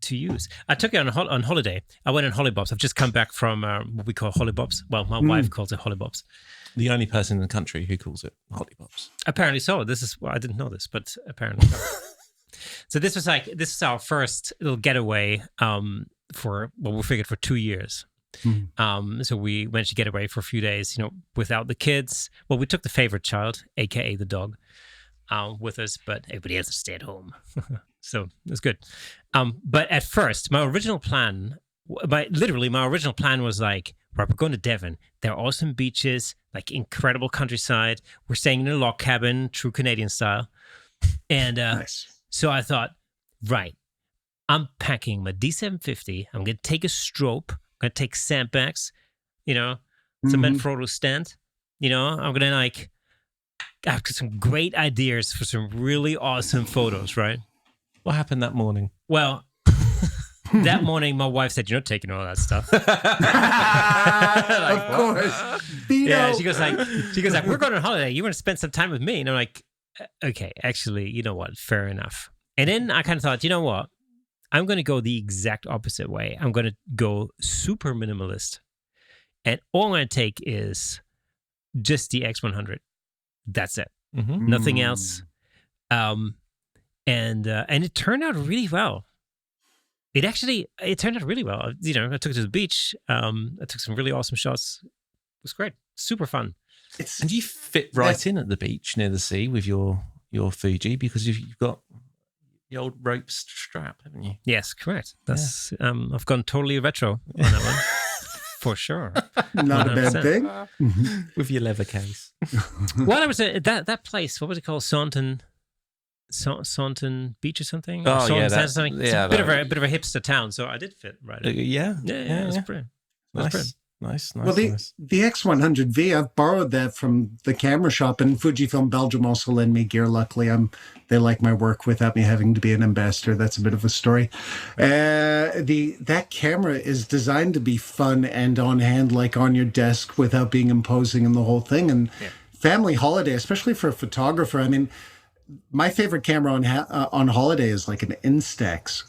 use. I took it on holiday. I went on Hollybobs. I've just come back from what we call Hollybobs. Well, my wife calls it Hollybobs. The only person in the country who calls it Hollybobs. Apparently so. I didn't know this, but apparently so. So this is our first little getaway we figured for 2 years. So we managed to get away for a few days, without the kids. Well, we took the favorite child, aka the dog, with us, but everybody else stayed home. So it was good. But at first, my original plan was like, right, we're going to Devon. There are awesome beaches, like incredible countryside. We're staying in a log cabin, true Canadian style. And nice. So I thought, right, I'm packing my D750. I'm going to take a strobe. I'm going to take sandbags, some Manfrotto stand. I'm going to I've got some great ideas for some really awesome photos, right? What happened that morning? Well, that morning, my wife said, "You're not taking all that stuff." Of course. Yeah, she goes like, "We're going on holiday. You want to spend some time with me?" And I'm like, "Okay, actually, you know what? Fair enough." And then I kind of thought, you know what? I'm going to go the exact opposite way. I'm going to go super minimalist, and all I'm going to take is just the X100. That's it. Nothing else. And it turned out really well. It turned out really well. I took it to the beach. I took some really awesome shots. It was great. Super fun. And you fit right in at the beach near the sea with your Fuji because you've got the old rope strap, haven't you? Yes, correct. That's I've gone totally retro on that one. For sure. Not 100%. A bad thing. With your leather case. Well, I was that place, what was it called? Saunton Beach or something? Oh, something. It's a bit of a hipster town, so I did fit right in. Yeah. That's brilliant. That's brilliant. Nice. Well, the X100V, I've borrowed that from the camera shop, and Fujifilm Belgium also lend me gear. Luckily, they like my work without me having to be an ambassador. That's a bit of a story. That camera is designed to be fun and on hand, like on your desk, without being imposing in the whole thing. And family holiday, especially for a photographer. I mean, my favorite camera on holiday is like an Instax.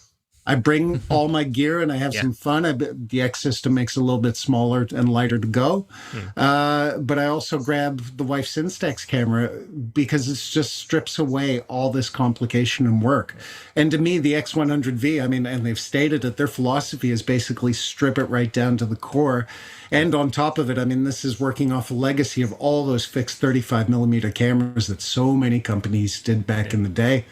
I bring all my gear and I have some fun. The X system makes it a little bit smaller and lighter to go. But I also grab the wife's Instax camera because it just strips away all this complication and work. And to me, the X100V, I mean, and they've stated it, their philosophy is basically strip it right down to the core. And on top of it, I mean, this is working off a legacy of all those fixed 35mm cameras that so many companies did back in the day.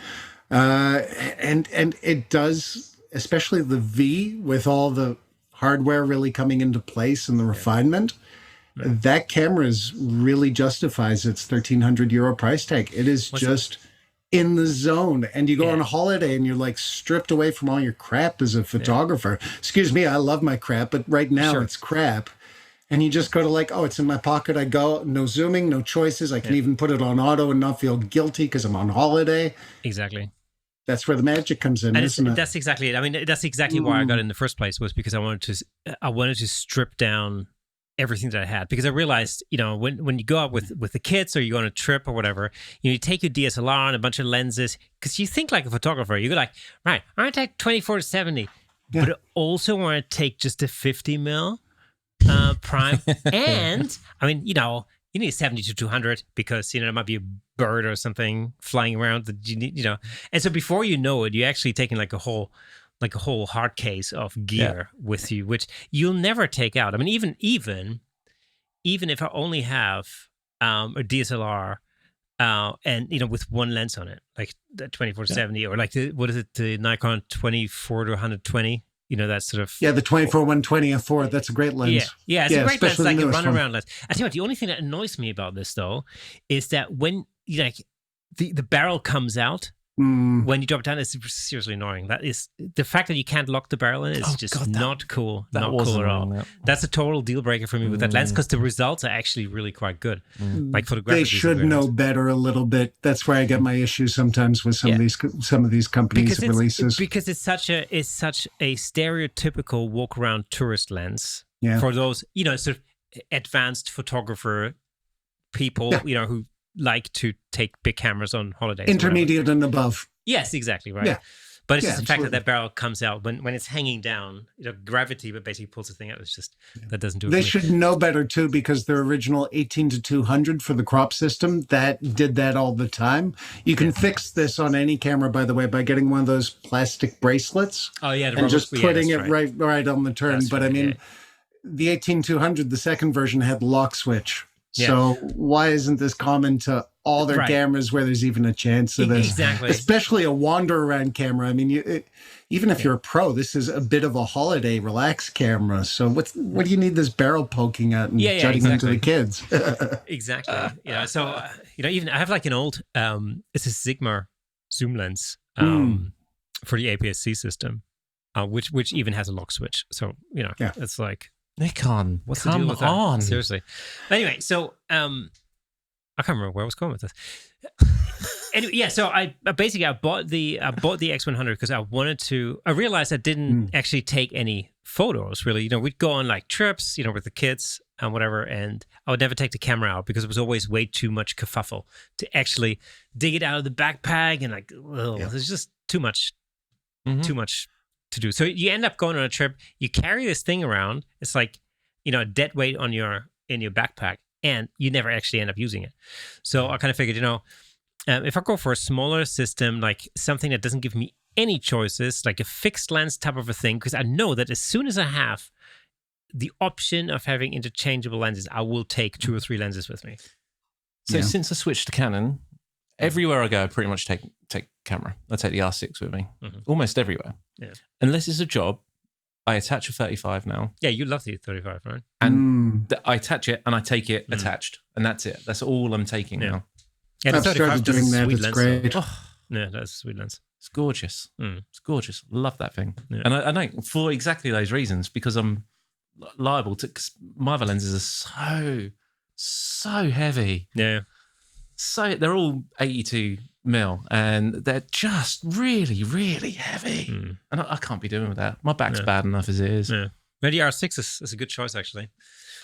And it does, especially the V, with all the hardware really coming into place and the refinement, that camera really justifies its €1,300 price tag. It is just in the zone. And you go on a holiday and you're like stripped away from all your crap as a photographer. Excuse me, I love my crap, but right now it's crap. And you just go to like, oh, it's in my pocket. I go, no zooming, no choices. I can even put it on auto and not feel guilty because I'm on holiday. Exactly. That's where the magic comes in, isn't it? That's exactly it. I mean, that's exactly why I got it in the first place, was because I wanted to strip down everything that I had, because I realized, you know, when you go out with the kids or you go on a trip or whatever, you take your DSLR and a bunch of lenses, because you think like a photographer. You go like, right, I want to take 24-70, but I also want to take just a 50mm prime, and I mean, you know, you need 70-200 because, you know, there might be a bird or something flying around that you need, you know. And so before you know it, you're actually taking like a whole hard case of gear with you, which you'll never take out. I mean, even if I only have a DSLR and, you know, with one lens on it, like the 24-70 or like the Nikon 24-120. You know, that sort of... Yeah, the 24-120 f4, that's a great lens. Yeah, it's a great lens, like a runaround lens. I tell you what, the only thing that annoys me about this, though, is that when, you know, like, the barrel comes out, when you drop it down, it's seriously annoying. That is, the fact that you can't lock the barrel in is not cool. Not cool at all. That's a total deal breaker for me with that lens, because the results are actually really quite good. Like photographically, they should know better a little bit. That's where I get my issues sometimes with some of these companies' releases. Because it's such a stereotypical walk around tourist lens for those, you know, sort of advanced photographer people, you know, who like to take big cameras on holidays. Intermediate and above. Yes, exactly, right. Yeah. But it's just the fact that barrel comes out when it's hanging down, you know, gravity, but basically pulls the thing out. It's just, that doesn't do it. They should know better too, because their original 18-200 for the crop system, that did that all the time. You can fix this on any camera, by the way, by getting one of those plastic bracelets. Oh yeah, and just putting it right on the turn. But I mean, the 18-200, the second version, had lock switch. So why isn't this common to all their cameras where there's even a chance of this? Exactly. Especially a wander-around camera. I mean, even if you're a pro, this is a bit of a holiday relax camera. So what do you need this barrel poking at and jutting into the kids? Exactly. You know, so, you know, even I have like an old, it's a Sigma zoom lens for the APS-C system, which even has a lock switch. So, you know, it's like... Nikon, what's the deal with that? Seriously. Anyway, so I can't remember where I was going with this. Anyway, so I bought the X100 because I realized I didn't actually take any photos really. You know, we'd go on like trips, you know, with the kids and whatever, and I would never take the camera out because it was always way too much kerfuffle to actually dig it out of the backpack, and like, there's just too much to do. So you end up going on a trip, you carry this thing around, it's like, you know, a dead weight in your backpack, and you never actually end up using it. So I kind of figured, you know, if I go for a smaller system, like something that doesn't give me any choices, like a fixed lens type of a thing, because I know that as soon as I have the option of having interchangeable lenses, I will take 2 or 3 lenses with me. So since I switched to Canon, everywhere I go, I pretty much take camera. I take the R6 with me, almost everywhere. Yeah. Unless it's a job, I attach a 35 now. Yeah, you love the 35, right? And I attach it and I take it attached, and that's it. That's all I'm taking now. Yeah, I've started doing that. It's great. Yeah, that's a sweet lens. It's gorgeous. It's gorgeous. Love that thing. Yeah. And I know for exactly those reasons, because I'm liable to, because my other lenses are so heavy. Yeah. So they're all 82 mil and they're just really, really heavy. And I can't be doing with that. My back's bad enough as it is. Yeah. But the R6 is a good choice, actually.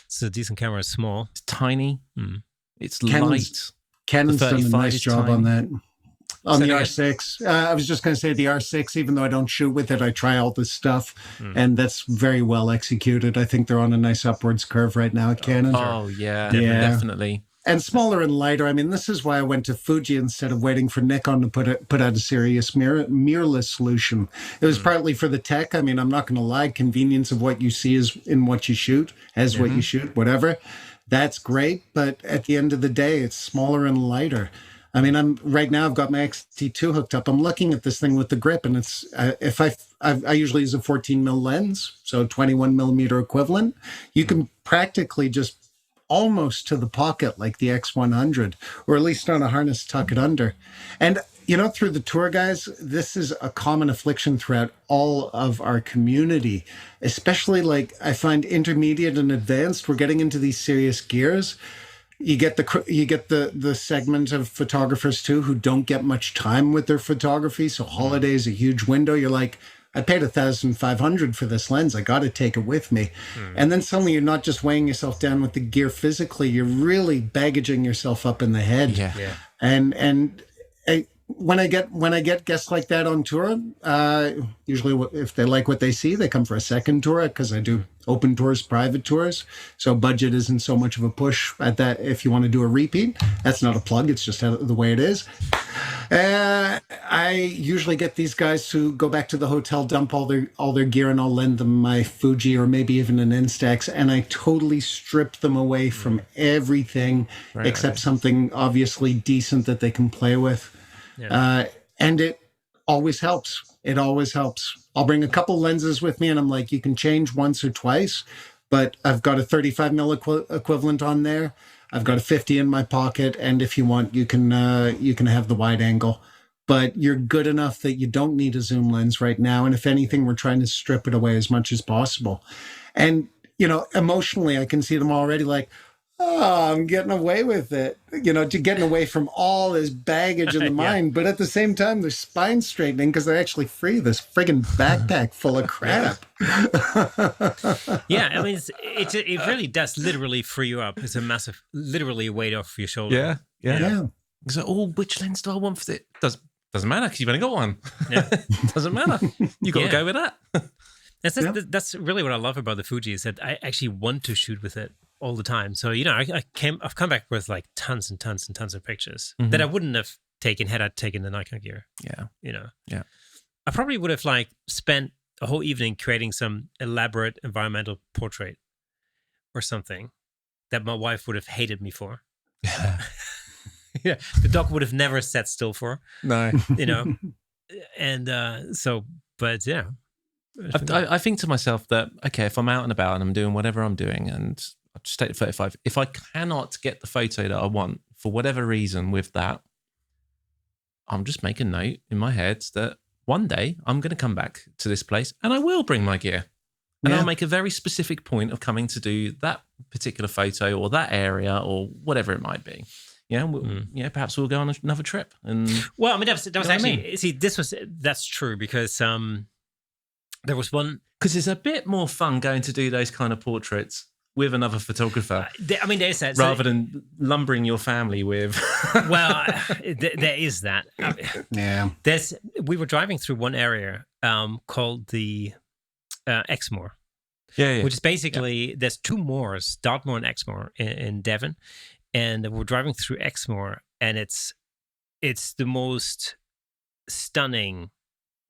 It's a decent camera. It's small. It's tiny. It's Canon's light. done a nice job on that. On the So R6. I was just going to say the R6, even though I don't shoot with it, I try all this stuff. And that's very well executed. I think they're on a nice upwards curve right now at Canon. Oh, yeah. Yeah. Definitely. And smaller and lighter. I mean, this is why I went to Fuji instead of waiting for Nikon to put out a serious mirrorless solution. It was partly for the tech. I mean, I'm not going to lie. Convenience of what you see is in what you shoot, as what you shoot, whatever. That's great. But at the end of the day, it's smaller and lighter. I mean, right now I've got my X-T2 hooked up. I'm looking at this thing with the grip, and it's if I usually use a 14 mil lens, so 21 millimeter equivalent. You can practically just almost to the pocket like the X100, or at least on a harness, tuck it under. And, you know, through the tour, guys, this is a common affliction throughout all of our community, especially like I find intermediate and advanced. We're getting into these serious gears. You get the segment of photographers too who don't get much time with their photography. So holiday is a huge window. You're like, I paid $1,500 for this lens. I got to take it with me. And then suddenly you're not just weighing yourself down with the gear physically. You're really baggaging yourself up in the head. Yeah. And when I get guests like that on tour, usually if they like what they see, they come for a second tour because I do open tours, private tours. So budget isn't so much of a push at that. If you want to do a repeat, that's not a plug. It's just the way it is. I usually get these guys to go back to the hotel, dump all their gear, and I'll lend them my Fuji or maybe even an Instax, and I totally strip them away from everything except something obviously decent that they can play with. Yeah. And it always helps. It always helps. I'll bring a couple lenses with me, and I'm like, you can change once or twice, but I've got a 35 mil equivalent on there. I've got a 50 in my pocket, and if you want, you can have the wide angle. But you're good enough that you don't need a zoom lens right now. And if anything, we're trying to strip it away as much as possible. And, you know, emotionally, I can see them already like, oh, I'm getting away with it, you know, to getting away from all this baggage in the mind. But at the same time, they're spine straightening because they're actually free this friggin' backpack full of crap. Yeah, I mean, it really does literally free you up. It's a massive, literally weight off your shoulder. Yeah. So, which lens do I want for it? Doesn't matter because you've only got one. Yeah. Doesn't matter. You got to go with that. That's really what I love about the Fuji is that I actually want to shoot with it all the time. So, you know, I've come back with like tons and tons and tons of pictures that I wouldn't have taken had I taken the Nikon gear. Yeah. You know? Yeah. I probably would have like spent a whole evening creating some elaborate environmental portrait or something that my wife would have hated me for. Yeah. The dog would have never sat still for. No. You know? And but yeah. I think to myself that, okay, if I'm out and about and I'm doing whatever I'm doing and I just take the 35, if I cannot get the photo that I want for whatever reason with that, I'm just making a note in my head that one day I'm going to come back to this place and I will bring my gear. And I'll make a very specific point of coming to do that particular photo or that area or whatever it might be. Yeah, perhaps we'll go on another trip. And well, I mean, that was actually, see, that's true because there was one. Because it's a bit more fun going to do those kind of portraits with another photographer. I mean, there's that. Rather than lumbering your family with. Well, there is that. Yeah. We were driving through one area called the Exmoor. Yeah. Which is basically, there's two moors, Dartmoor and Exmoor in Devon. And we're driving through Exmoor, and it's the most stunning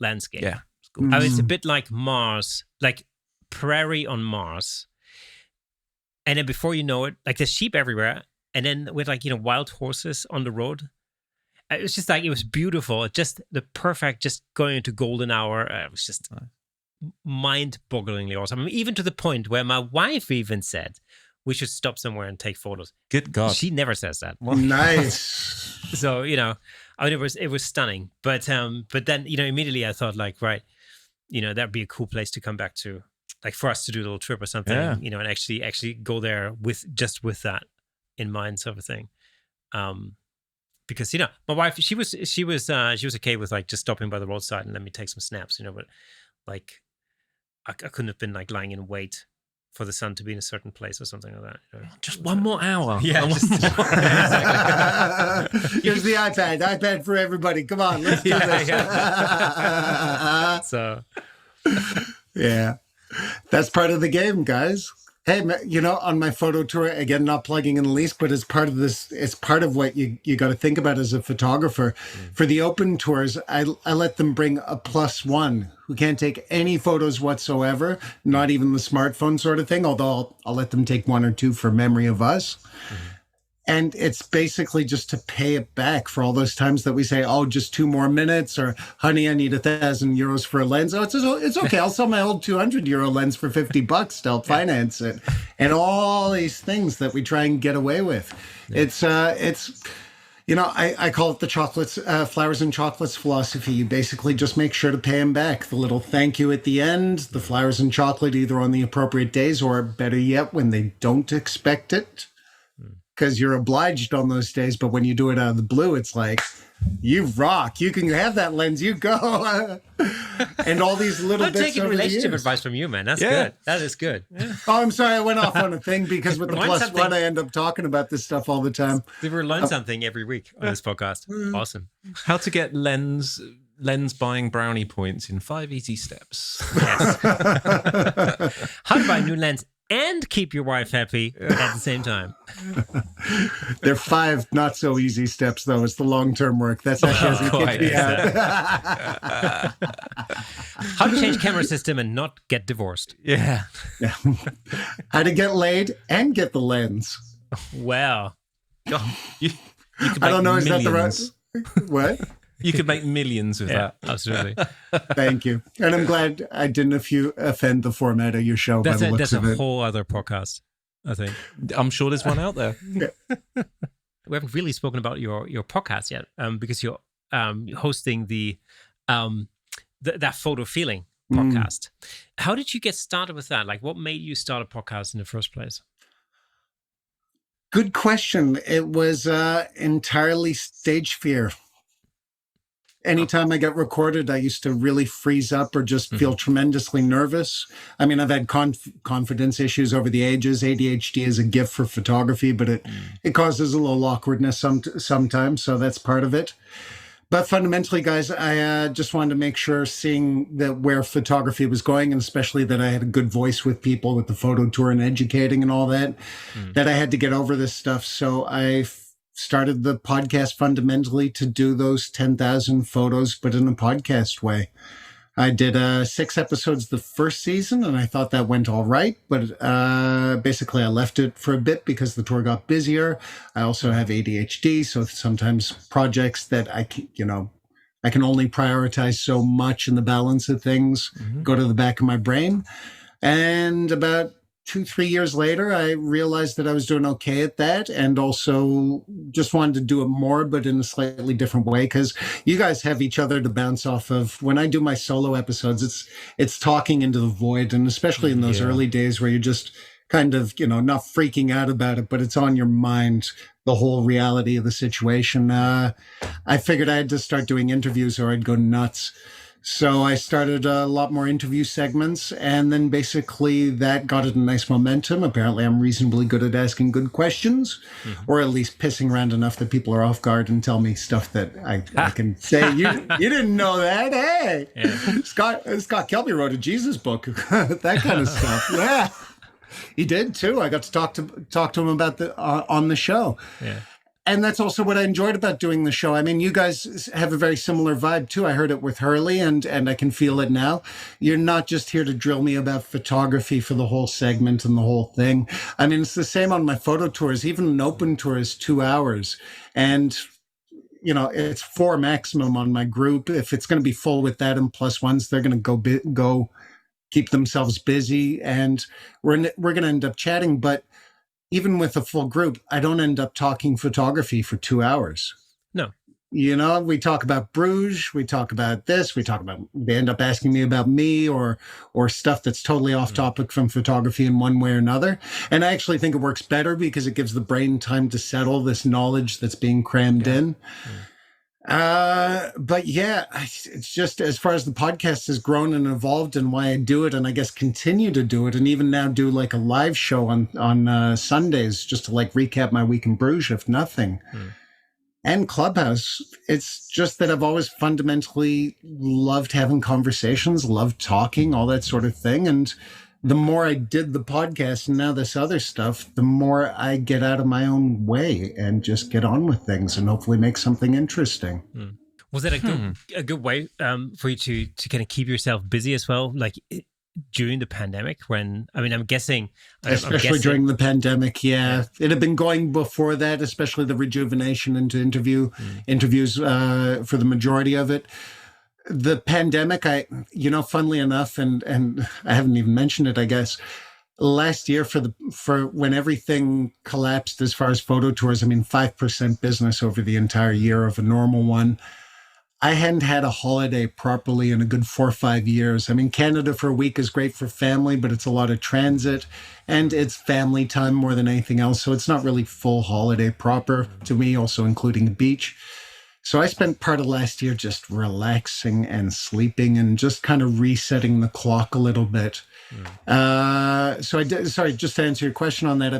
landscape. Yeah. I mean, it's a bit like Mars, like prairie on Mars. And then before you know it, like there's sheep everywhere. And then with like, you know, wild horses on the road. It was just like, it was beautiful. Just the perfect, just going into golden hour. It was just mind-bogglingly awesome. I mean, even to the point where my wife even said, we should stop somewhere and take photos. Good God. She never says that. Nice. So, you know, I mean, it was stunning. But then, you know, immediately I thought like, right, you know, that'd be a cool place to come back to. like for us to do a little trip or something, and actually go there with that in mind, sort of thing. Because my wife, she was okay with like just stopping by the roadside and let me take some snaps, but like I couldn't have been like lying in wait for the sun to be in a certain place or something like that. Just one more hour. Yeah. Exactly. Here's the iPad for everybody. Come on, let's do this. Yeah. So, yeah, that's part of the game, guys. Hey, on my photo tour, again, not plugging in the least, but as part of this, it's part of what you got to think about as a photographer. For the open tours, I let them bring a +1 who can't take any photos whatsoever, not even the smartphone sort of thing, although I'll let them take 1 or 2 for memory of us. And it's basically just to pay it back for all those times that we say, oh, just 2 more minutes, or honey, I need €1,000 for a lens. Oh, it's okay. I'll sell my old €200 lens for $50 to help finance it. And all these things that we try and get away with. Yeah. I call it the chocolates, flowers and chocolates philosophy. You basically just make sure to pay them back. The little thank you at the end, the flowers and chocolate, either on the appropriate days or better yet, when they don't expect it. Because you're obliged on those days, but when you do it out of the blue, it's like, you rock. You can have that lens. You go. And all these little bits. I'm taking relationship advice from you, man. That's good. That is good. Yeah. Oh, I'm sorry. I went off on a thing because with the +1, I end up talking about this stuff all the time. We learn something every week on this podcast. Awesome. How to get lens buying brownie points in 5 easy steps. Yes. How to buy a new lens and keep your wife happy at the same time. They're 5 not so easy steps, though. It's the long-term work. That's actually quite. How to change camera system and not get divorced. Yeah. How to get laid and get the lens. Well, you I don't know. Millions. Is that the right? What? You could make millions with that. Absolutely. Thank you. And I'm glad I didn't offend the format of your show. That's a whole other podcast, I think. I'm sure there's one out there. We haven't really spoken about your podcast yet, because you're hosting the that photo feeling podcast. How did you get started with that? Like, what made you start a podcast in the first place? Good question. It was entirely stage fear. Anytime I get recorded, I used to really freeze up or just feel tremendously nervous. I mean, I've had confidence issues over the ages. ADHD is a gift for photography, but it causes a little awkwardness sometimes, so that's part of it. But fundamentally, guys, I just wanted to make sure, seeing that where photography was going, and especially that I had a good voice with people with the photo tour and educating and all that, that I had to get over this stuff. So I started the podcast fundamentally to do those 10,000 photos, but in a podcast way. I did 6 episodes the first season, and I thought that went all right. But basically, I left it for a bit because the tour got busier. I also have ADHD, so sometimes projects that I can only prioritize so much in the balance of things go to the back of my brain. And about 2-3 years later, I realized that I was doing okay at that, and also just wanted to do it more, but in a slightly different way, because you guys have each other to bounce off of. When I do my solo episodes, it's talking into the void, and especially in those early days where you're just kind of, not freaking out about it, but it's on your mind, the whole reality of the situation. I figured I had to start doing interviews or I'd go nuts. So I started a lot more interview segments, and then basically that got it a nice momentum. Apparently I'm reasonably good at asking good questions, or at least pissing around enough that people are off guard and tell me stuff that I can say, you didn't know that, hey. Yeah. Scott Kelby wrote a Jesus book, that kind of stuff. Yeah, he did too. I got to talk to him about on the show. Yeah. And that's also what I enjoyed about doing the show. I mean, you guys have a very similar vibe too. I heard it with Hurley, and I can feel it now. You're not just here to drill me about photography for the whole segment and the whole thing. I mean, it's the same on my photo tours. Even an open tour is 2 hours. And, it's 4 maximum on my group. If it's going to be full with that and +1s, they're going to go keep themselves busy. And we're going to end up chatting. But even with a full group, I don't end up talking photography for 2 hours. No. We talk about Bruges, we talk about this, they end up asking me about me or stuff that's totally off topic from photography in one way or another. And I actually think it works better because it gives the brain time to settle this knowledge that's being crammed in. But yeah, it's just as far as the podcast has grown and evolved and why I do it, and I guess continue to do it, and even now do like a live show on Sundays just to like recap my week in Bruges, if nothing. And Clubhouse, it's just that I've always fundamentally loved having conversations, loved talking, all that sort of thing. And the more I did the podcast and now this other stuff, the more I get out of my own way and just get on with things and hopefully make something interesting. Was that a good way for you to kind of keep yourself busy as well? Like during the pandemic when, I'm guessing. Especially during the pandemic, yeah. It had been going before that, especially the rejuvenation into interviews for the majority of it. The pandemic, funnily enough, and I haven't even mentioned it, I guess, last year for when everything collapsed as far as photo tours, 5% business over the entire year of a normal one. I hadn't had a holiday properly in a good 4 or 5 years. Canada for a week is great for family, but it's a lot of transit and it's family time more than anything else. So it's not really full holiday proper to me, also including the beach. So I spent part of last year just relaxing and sleeping and just kind of resetting the clock a little bit. So I did, sorry, just to answer your question on that.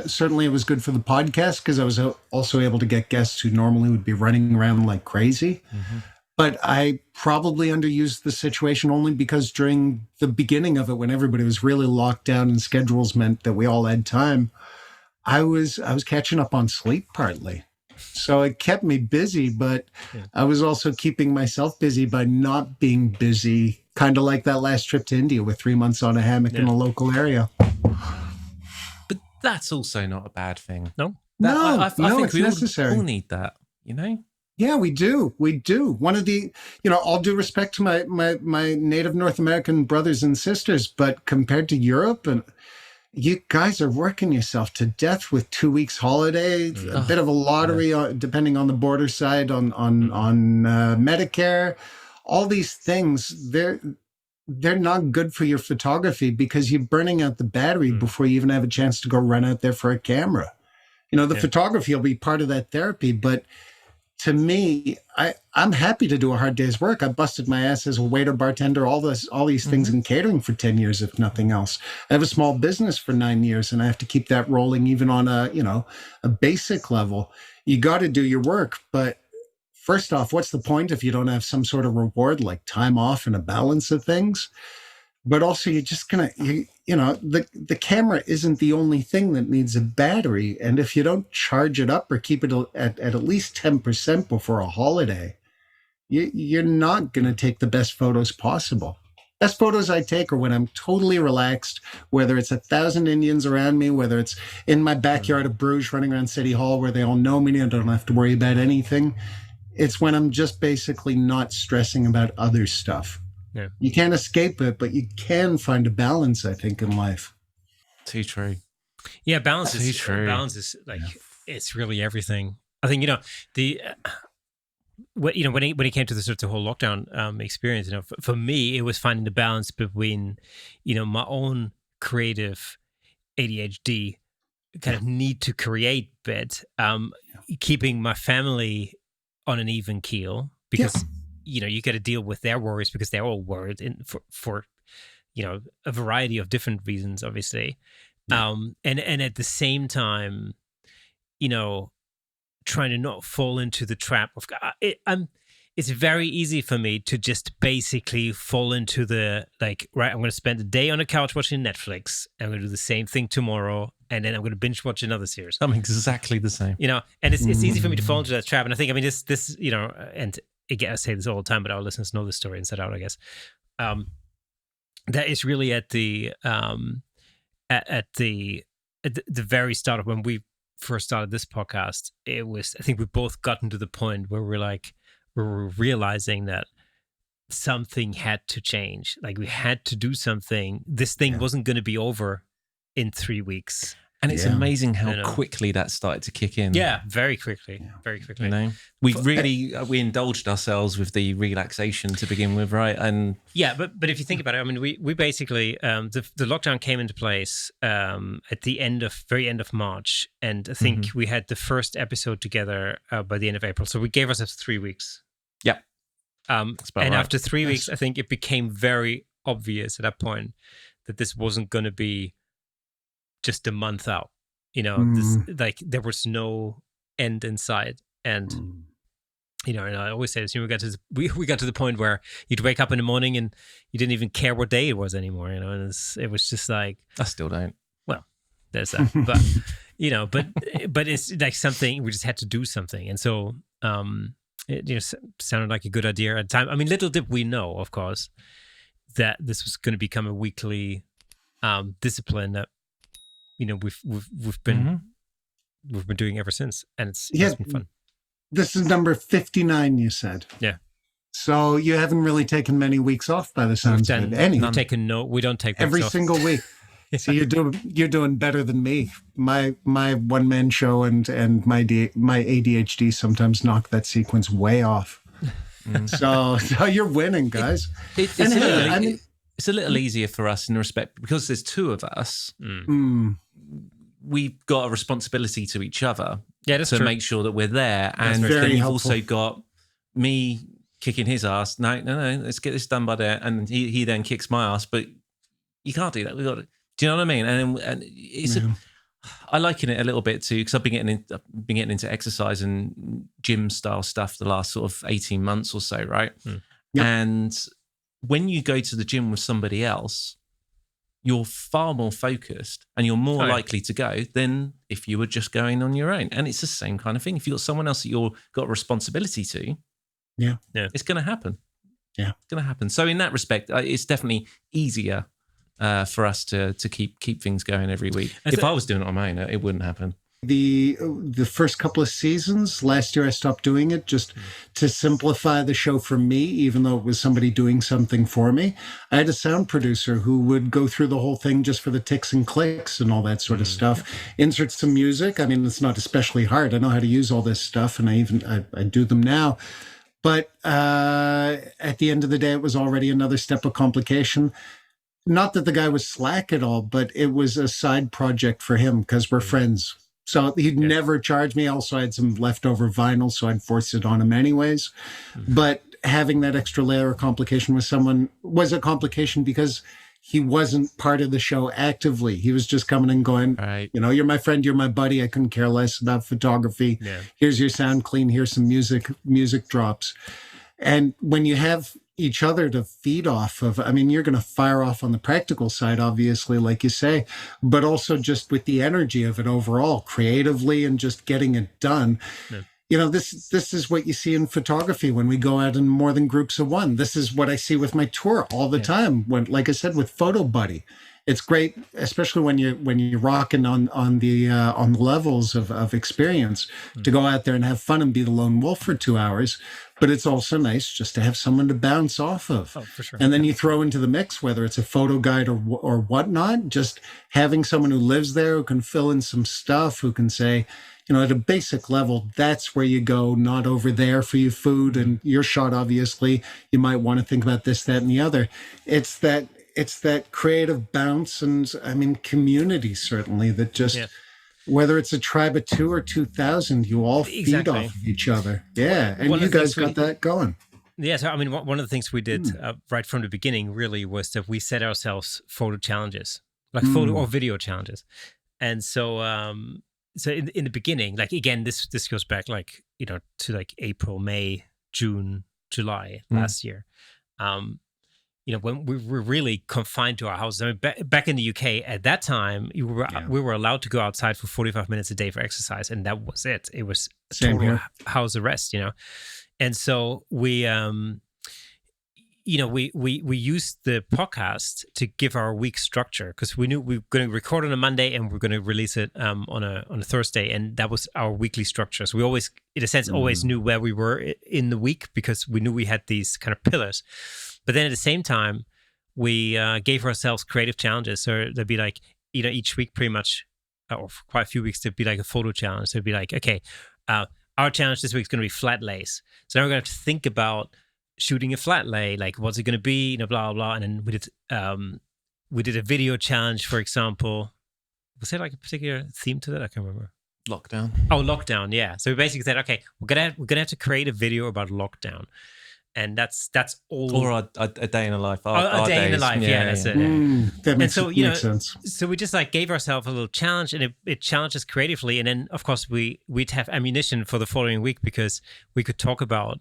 Certainly it was good for the podcast because I was also able to get guests who normally would be running around like crazy. But I probably underused the situation only because during the beginning of it, when everybody was really locked down and schedules meant that we all had time, I was catching up on sleep partly. So it kept me busy, but I was also keeping myself busy by not being busy, kind of like that last trip to India with 3 months on a hammock in a local area. But that's also not a bad thing. No? I think it's we necessary. all need that, Yeah, we do. We do. One of the, all due respect to my native North American brothers and sisters, but compared to Europe, and you guys are working yourself to death with 2 weeks holiday, a bit of a lottery, depending on the border side, on Medicare, all these things. They're not good for your photography because you're burning out the battery before you even have a chance to go run out there for a camera. The photography will be part of that therapy, but to me, I'm happy to do a hard day's work. I busted my ass as a waiter, bartender, all these things in catering for 10 years, if nothing else. I have a small business for 9 years, and I have to keep that rolling even on a basic level. You got to do your work, but first off, what's the point if you don't have some sort of reward like time off and a balance of things? But also, you're just the camera isn't the only thing that needs a battery. And if you don't charge it up or keep it at least 10% before a holiday, you're not going to take the best photos possible. Best photos I take are when I'm totally relaxed, whether it's 1,000 Indians around me, whether it's in my backyard of Bruges running around City Hall where they all know me and I don't have to worry about anything. It's when I'm just basically not stressing about other stuff. Yeah. You can't escape it, but you can find a balance, I think, in life. Too true. Yeah, balance is true. Balance is like it's really everything. I think when it came to the sort of whole lockdown experience, for me, it was finding the balance between my own creative ADHD kind of need to create bit, keeping my family on an even keel because. You got to deal with their worries because they're all worried for a variety of different reasons, obviously. And at the same time, trying to not fall into the trap of it's very easy for me to just basically fall into the right, I'm going to spend a day on a couch watching Netflix. I'm going to do the same thing tomorrow. And then I'm going to binge watch another series. I'm exactly the same. And it's easy for me to fall into that trap. And I think, this, and again, I say this all the time, but our listeners know this story inside out, I guess. That is really at the very start of when we first started this podcast. It was, I think we both gotten to the point where we were realizing that something had to change. Like we had to do something. This thing wasn't going to be over in 3 weeks. And it's Yeah. amazing how quickly that started to kick in. Yeah, very quickly. Very quickly. You know, we indulged ourselves with the relaxation to begin with, right? And yeah, but if you think about it, I mean, we basically the lockdown came into place at the very end of March, and I think we had the first episode together by the end of April. So we gave ourselves 3 weeks. Yeah, and right. after 3 weeks, I think it became very obvious at that point that this wasn't going to be just a month out. You know, this, like there was no end in sight, and you know, and I always say this. You know, we got to the point where you'd wake up in the morning and you didn't even care what day it was anymore. You know, and it was just like, I still don't. Well, there's that, but you know, but it's like something we just had to do something, and so it sounded like a good idea at the time. I mean, little did we know, of course, that this was going to become a weekly discipline that we've been doing ever since, and it's been fun. This is number 59, you said. Yeah. So you haven't really taken many weeks off by the sounds of it. We've taken we don't take weeks every off. single week. So you're doing better than me. My one man show and my ADHD sometimes knock that sequence way off. So you're winning, guys. It's a little easier for us in respect because there's two of us. We've got a responsibility to each other to make sure that we're there. And then you've also got me kicking his ass. No, let's get this done by there. And he then kicks my ass, but you can't do that. We got to. Do you know what I mean? And it's I liken it a little bit to, because I've been getting into exercise and gym style stuff the last sort of 18 months or so, right? Yep. And when you go to the gym with somebody else, you're far more focused and you're more likely to go than if you were just going on your own. And it's the same kind of thing. If you've got someone else that you've got a responsibility to, it's going to happen. Yeah, it's going to happen. So in that respect, it's definitely easier for us to keep things going every week. If I was doing it on my own, it wouldn't happen. The first couple of seasons, last year I stopped doing it just to simplify the show for me, even though it was somebody doing something for me. I had a sound producer who would go through the whole thing just for the ticks and clicks and all that sort of stuff. Insert some music. I mean, it's not especially hard. I know how to use all this stuff, and I do them now. But at the end of the day, it was already another step of complication. Not that the guy was slack at all, but it was a side project for him because we're friends. So he'd never charge me. Also, I had some leftover vinyl, so I'd force it on him anyways. But having that extra layer of complication with someone was a complication because he wasn't part of the show actively. He was just coming and going, you're my friend, you're my buddy. I couldn't care less about photography. Yeah. Here's your sound clean. Here's some music drops. And when you have each other to feed off of, I mean, you're going to fire off on the practical side, obviously, like you say, but also just with the energy of it overall, creatively and just getting it done. Yeah. You know, this is what you see in photography when we go out in more than groups of one. This is what I see with my tour all the time. When, like I said, with Photo Buddy, it's great, especially when you're rocking on the levels of experience, to go out there and have fun and be the lone wolf for 2 hours. But it's also nice just to have someone to bounce off of. Oh, for sure. And then you throw into the mix, whether it's a photo guide or whatnot, just having someone who lives there, who can fill in some stuff, who can say, at a basic level, that's where you go, not over there for your food and your shot, obviously. You might want to think about this, that, and the other. It's that creative bounce and, I mean, community, certainly, that just... Yeah. Whether it's a tribe of 2 or 2,000, you all feed off of each other. Yeah, and you guys got that going. Yeah, so I mean, one of the things we did right from the beginning really was that we set ourselves photo challenges, like photo or video challenges. And so so in the beginning, like, again, this goes back to like April, May, June, July last year. When we were really confined to our houses. I mean, back in the UK at that time, we were allowed to go outside for 45 minutes a day for exercise, and that was it. It was total house arrest, And so we used the podcast to give our week structure, because we knew we were going to record on a Monday and we're going to release it on a Thursday, and that was our weekly structure. So we always, in a sense, always knew where we were in the week because we knew we had these kind of pillars. But then at the same time, we gave ourselves creative challenges. So there'd be like, each week pretty much or for quite a few weeks, to be like a photo challenge. So it'd be like, okay, our challenge this week is going to be flat lays. So now we're going to have to think about shooting a flat lay, like what's it going to be, you know, blah, blah. And then we did a video challenge, for example. Was there like a particular theme to that? I can't remember. Lockdown. Oh, lockdown, yeah. So we basically said, okay, we're gonna have to create a video about lockdown, and that's all. Or a day in a life. A day in the life, yeah, that's it. That makes, so, makes sense. So we just like gave ourselves a little challenge, and it challenged us creatively. And then, of course, we'd have ammunition for the following week because we could talk about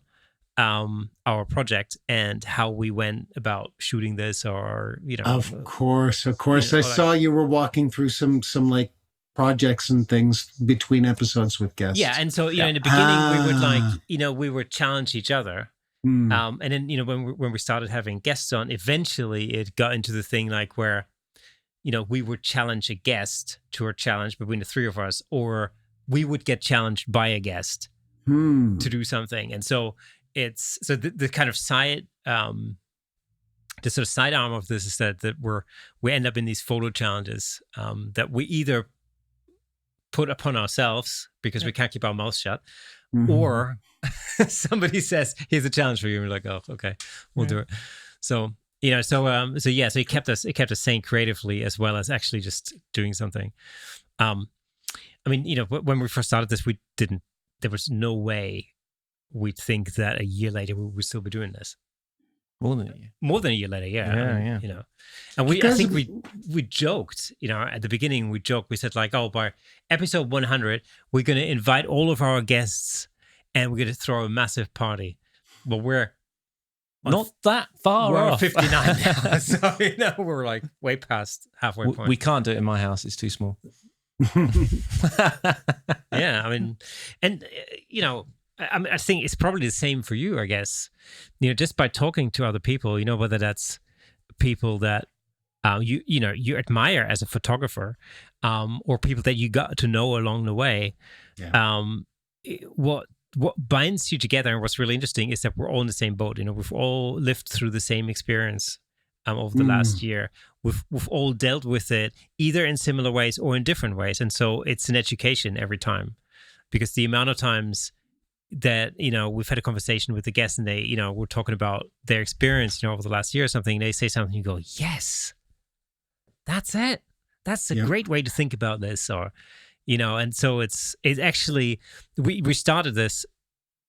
our project and how we went about shooting this, or you know. Of course. You know, I saw you were walking through some like projects and things between episodes with guests. Yeah, and so, you know, in the beginning we would like, you know, we would challenge each other. And then, you know, when we started having guests on, eventually it got into the thing like where, you know, we would challenge a guest to a challenge between the three of us, or we would get challenged by a guest to do something. And so it's, so the kind of side, the sort of side arm of this is that we end up in these photo challenges that we either put upon ourselves because we can't keep our mouths shut, or somebody says, here's a challenge for you, and we're like, oh, okay, we'll do it. So, you know, so it kept us sane creatively as well as actually just doing something. I mean, you know, when we first started this, there was no way we'd think that a year later we would still be doing this. More than a year. More than a year later, yeah. Yeah. You know, and I think we joked, you know, at the beginning we said like, oh, by episode 100, we're going to invite all of our guests and we're going to throw a massive party. But we're not that far off. 59 now, so you know, we're like way past halfway point. We can't do it in my house; it's too small. Yeah, I mean, and you know, I think it's probably the same for you, I guess. You know, just by talking to other people, you know, whether that's people that you admire as a photographer, or people that you got to know along the way. Yeah. What binds you together, and what's really interesting, is that we're all in the same boat. You know, we've all lived through the same experience over the last year. We've all dealt with it either in similar ways or in different ways, and so it's an education every time, because the amount of times that, you know, we've had a conversation with the guests and they, you know, we're talking about their experience, you know, over the last year or something, they say something, you go, yes, that's it. That's a great way to think about this, or, you know, and so it's actually, we started this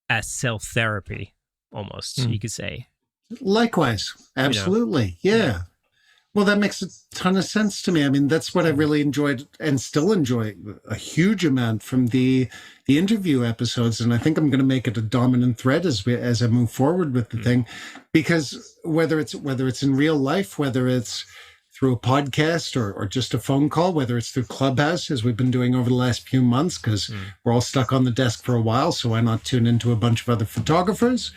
as self-therapy almost, you could say. Likewise. Absolutely. You know? Yeah. Well, that makes a ton of sense to me. I mean, that's what I really enjoyed and still enjoy a huge amount from the interview episodes. And I think I'm going to make it a dominant thread as I move forward with the thing, because whether it's in real life, whether it's through a podcast or just a phone call, whether it's through Clubhouse, as we've been doing over the last few months, because we're all stuck on the desk for a while. So why not tune into a bunch of other photographers?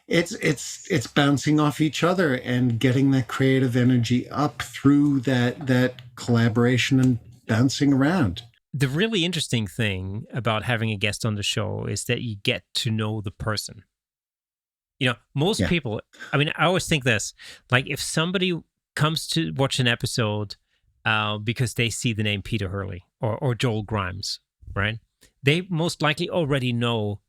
It's bouncing off each other and getting that creative energy up through that collaboration and bouncing around. The really interesting thing about having a guest on the show is that you get to know the person. You know, most people, I mean, I always think this, like if somebody comes to watch an episode because they see the name Peter Hurley or Joel Grimes, right? They most likely already know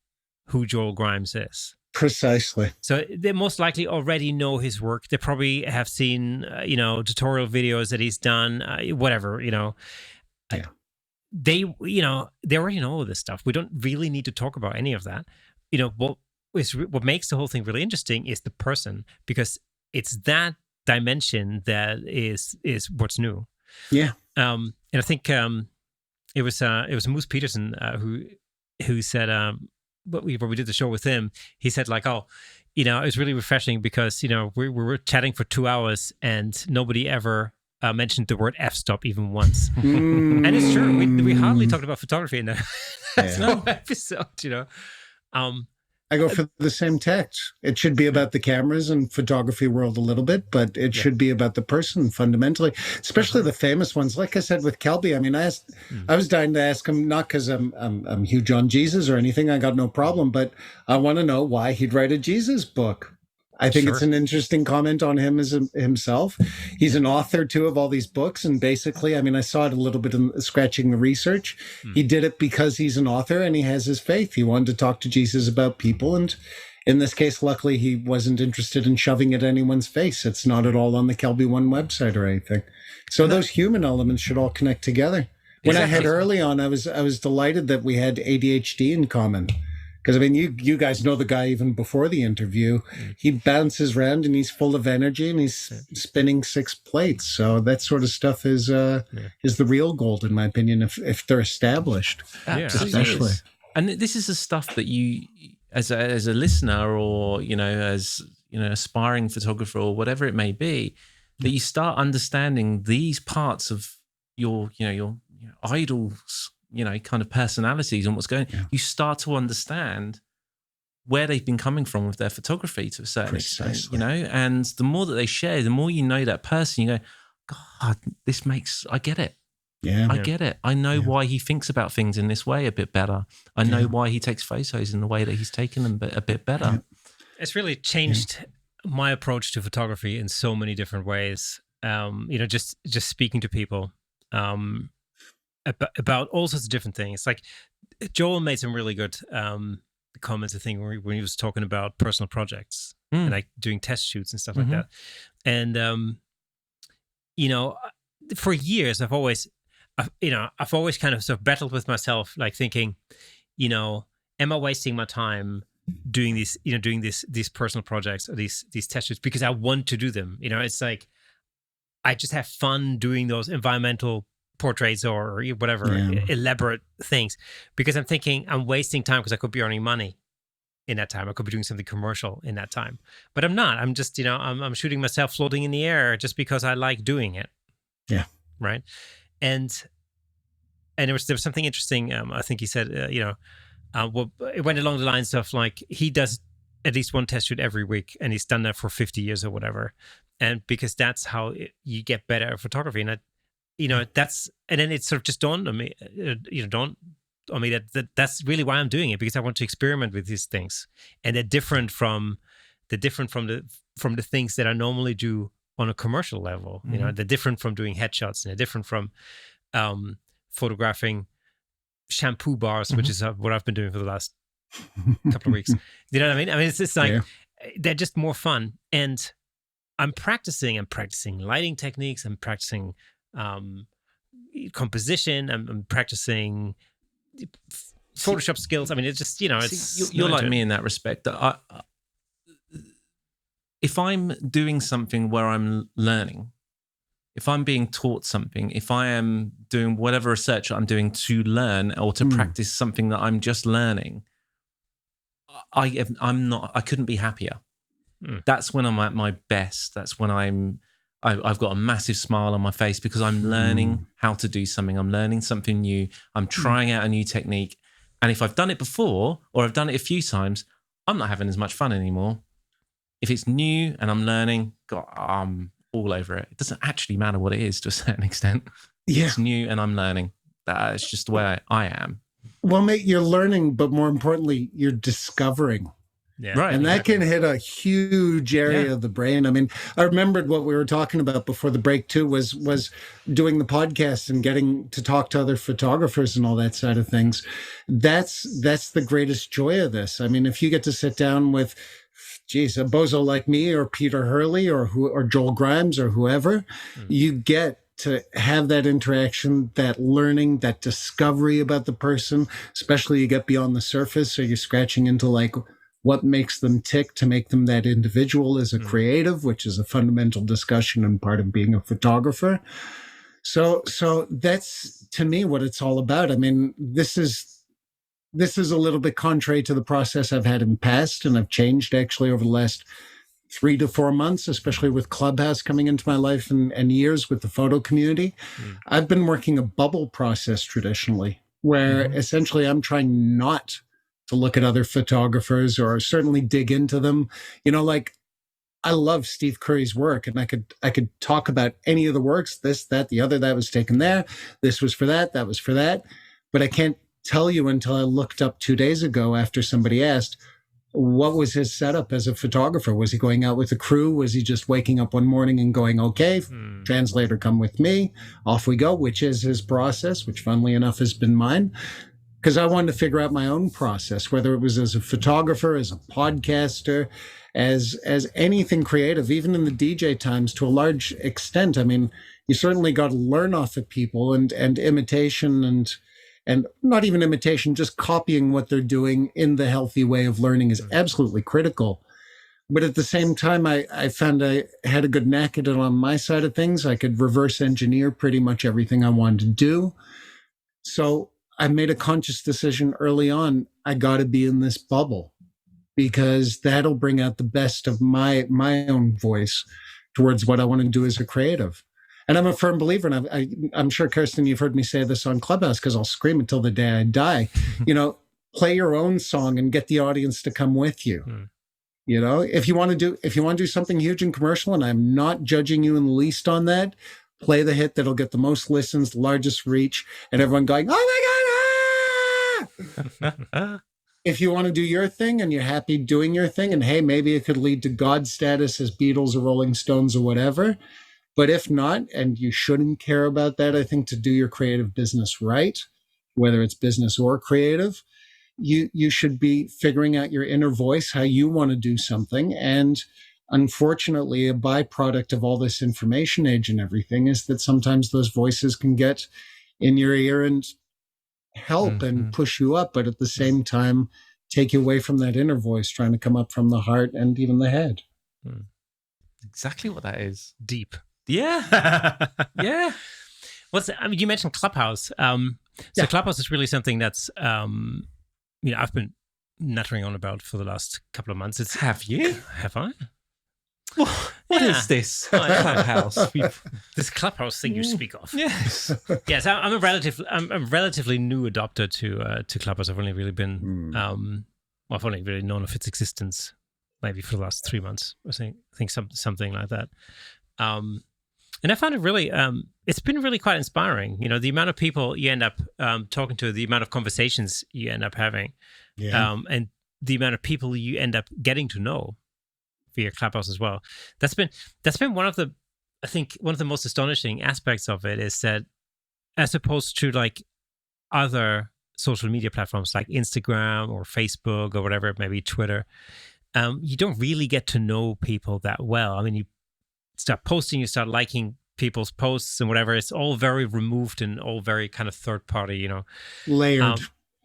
who Joel Grimes is. Precisely. So they most likely already know his work. They probably have seen, you know, tutorial videos that he's done, whatever, you know. Yeah. They already know all this stuff. We don't really need to talk about any of that. You know, what makes the whole thing really interesting is the person, because it's that dimension that is what's new. Yeah. And I think it was Moose Peterson who said, when we did the show with him, he said like, oh, you know, it was really refreshing because, you know, we were chatting for 2 hours and nobody ever mentioned the word f-stop even once. And it's true. We hardly talked about photography in that no episode, you know. I go for the same text. It should be about the cameras and photography world a little bit, but it should be about the person fundamentally, especially the famous ones. Like I said with Kelby, I mean, I was dying to ask him, not because I'm huge on Jesus or anything. I got no problem, but I want to know why he'd write a Jesus book. I think it's Sure. an interesting comment on him as himself. He's an author too of all these books, and basically, I mean, I saw it a little bit in scratching the research. He did it because he's an author and he has his faith. He wanted to talk to Jesus about people, and in this case, luckily, he wasn't interested in shoving it in anyone's face. It's not at all on the Kelby One website or anything. So those human elements should all connect together. When I had early on, I was delighted that we had ADHD in common. Because, I mean, you guys know the guy even before the interview. He bounces around and he's full of energy and he's spinning 6 plates. So that sort of stuff is the real gold, in my opinion, if they're established. Especially. And this is the stuff that you, as a listener or, as, aspiring photographer or whatever it may be, that you start understanding these parts of your idols, kind of personalities and what's going on. You start to understand where they've been coming from with their photography to a certain extent, and the more that they share, the more you know that person, you go, God, I get it. Yeah, I get it. I know why he thinks about things in this way a bit better. I know why he takes photos in the way that he's taken them a bit better. Yeah. It's really changed my approach to photography in so many different ways. Just speaking to people about all sorts of different things. Like Joel made some really good comments, I think, when he was talking about personal projects and like doing test shoots and stuff like that. And for years I've always kind of sort of battled with myself, like thinking, am I wasting my time doing these personal projects or these test shoots because I want to do them? It's like I just have fun doing those environmental portraits or whatever elaborate things because I'm thinking I'm wasting time because I could be earning money in that time. I could be doing something commercial in that time, but I'm not. I'm just I'm shooting myself floating in the air just because I like doing it. Yeah. Right. And there was something interesting. I think he said, it went along the lines of like he does at least one test shoot every week, and he's done that for 50 years or whatever. And because that's how you get better at photography, and and then it sort of just dawned on me, that's really why I'm doing it, because I want to experiment with these things, and they're different from the things that I normally do on a commercial level. They're different from doing headshots, and they're different from photographing shampoo bars, which is what I've been doing for the last couple of weeks. You know what I mean? I mean, it's just like they're just more fun, and I'm practicing lighting techniques. I'm practicing composition. I'm practicing Photoshop skills. I mean, it's just you're like me in that respect. That if I'm doing something where I'm learning, if I'm being taught something, if I am doing whatever research I'm doing to learn or to practice something that I'm just learning, I couldn't be happier. That's when I'm at my best. That's when I've got a massive smile on my face because I'm learning how to do something. I'm learning something new. I'm trying out a new technique. And if I've done it before or I've done it a few times, I'm not having as much fun anymore. If it's new and I'm learning, God, I'm all over it. It doesn't actually matter what it is to a certain extent. Yeah. It's new and I'm learning. That's just the way I am. Well, mate, you're learning, but more importantly, you're discovering. Yeah. Right. And that can hit a huge area of the brain. I mean, I remembered what we were talking about before the break too, was doing the podcast and getting to talk to other photographers and all that side of things. That's the greatest joy of this. I mean, if you get to sit down with, a bozo like me or Peter Hurley or Joel Grimes or whoever, you get to have that interaction, that learning, that discovery about the person, especially you get beyond the surface. So you're scratching into like what makes them tick to make them that individual as a creative, which is a fundamental discussion and part of being a photographer. So that's, to me, what it's all about. I mean, this is a little bit contrary to the process I've had in the past, and I've changed actually over the last 3 to 4 months, especially with Clubhouse coming into my life and years with the photo community. I've been working a bubble process traditionally, where essentially I'm trying not to look at other photographers or certainly dig into them. Like I love Steve Curry's work, and I could talk about any of the works, this, that, the other, that was taken there. This was for that was for that. But I can't tell you until I looked up 2 days ago after somebody asked, what was his setup as a photographer? Was he going out with a crew? Was he just waking up one morning and going, okay, translator, come with me, off we go, which is his process, which funnily enough has been mine. Because I wanted to figure out my own process, whether it was as a photographer, as a podcaster, as anything creative, even in the DJ times to a large extent. I mean, you certainly got to learn off of people and imitation and not even imitation, just copying what they're doing in the healthy way of learning is absolutely critical. But at the same time, I found I had a good knack at it on my side of things. I could reverse engineer pretty much everything I wanted to do. So I made a conscious decision early on. I got to be in this bubble because that'll bring out the best of my own voice towards what I want to do as a creative. And I'm a firm believer, and I'm sure, Kirsten, you've heard me say this on Clubhouse because I'll scream until the day I die. Play your own song and get the audience to come with you. If you want to do something huge and commercial, and I'm not judging you in the least on that, play the hit that'll get the most listens, the largest reach, and everyone going, "Oh my God!" Ah! If you want to do your thing and you're happy doing your thing, and hey, maybe it could lead to God status as Beatles or Rolling Stones or whatever. But if not, and you shouldn't care about that, I think to do your creative business right, whether it's business or creative, you should be figuring out your inner voice, how you want to do something. And unfortunately, a byproduct of all this information age and everything is that sometimes those voices can get in your ear and help and push you up, but at the same time, take you away from that inner voice trying to come up from the heart and even the head. Exactly what that is. Deep. Yeah. Yeah. You mentioned Clubhouse. So Clubhouse is really something that's, I've been nattering on about for the last couple of months. Have you? Have I? What is this Clubhouse? This Clubhouse thing you speak of. Yes. Yes, I'm a relatively new adopter to Clubhouse. I've only really been, I've only really known of its existence maybe for the last 3 months. I think something like that. And I found it really, it's been really quite inspiring. The amount of people you end up talking to, the amount of conversations you end up having, and the amount of people you end up getting to know via Clubhouse as well. That's been one of the most astonishing aspects of it is that as opposed to like other social media platforms like Instagram or Facebook or whatever, maybe Twitter, you don't really get to know people that well. I mean, you start posting, you start liking people's posts and whatever. It's all very removed and all very kind of third party, Layered.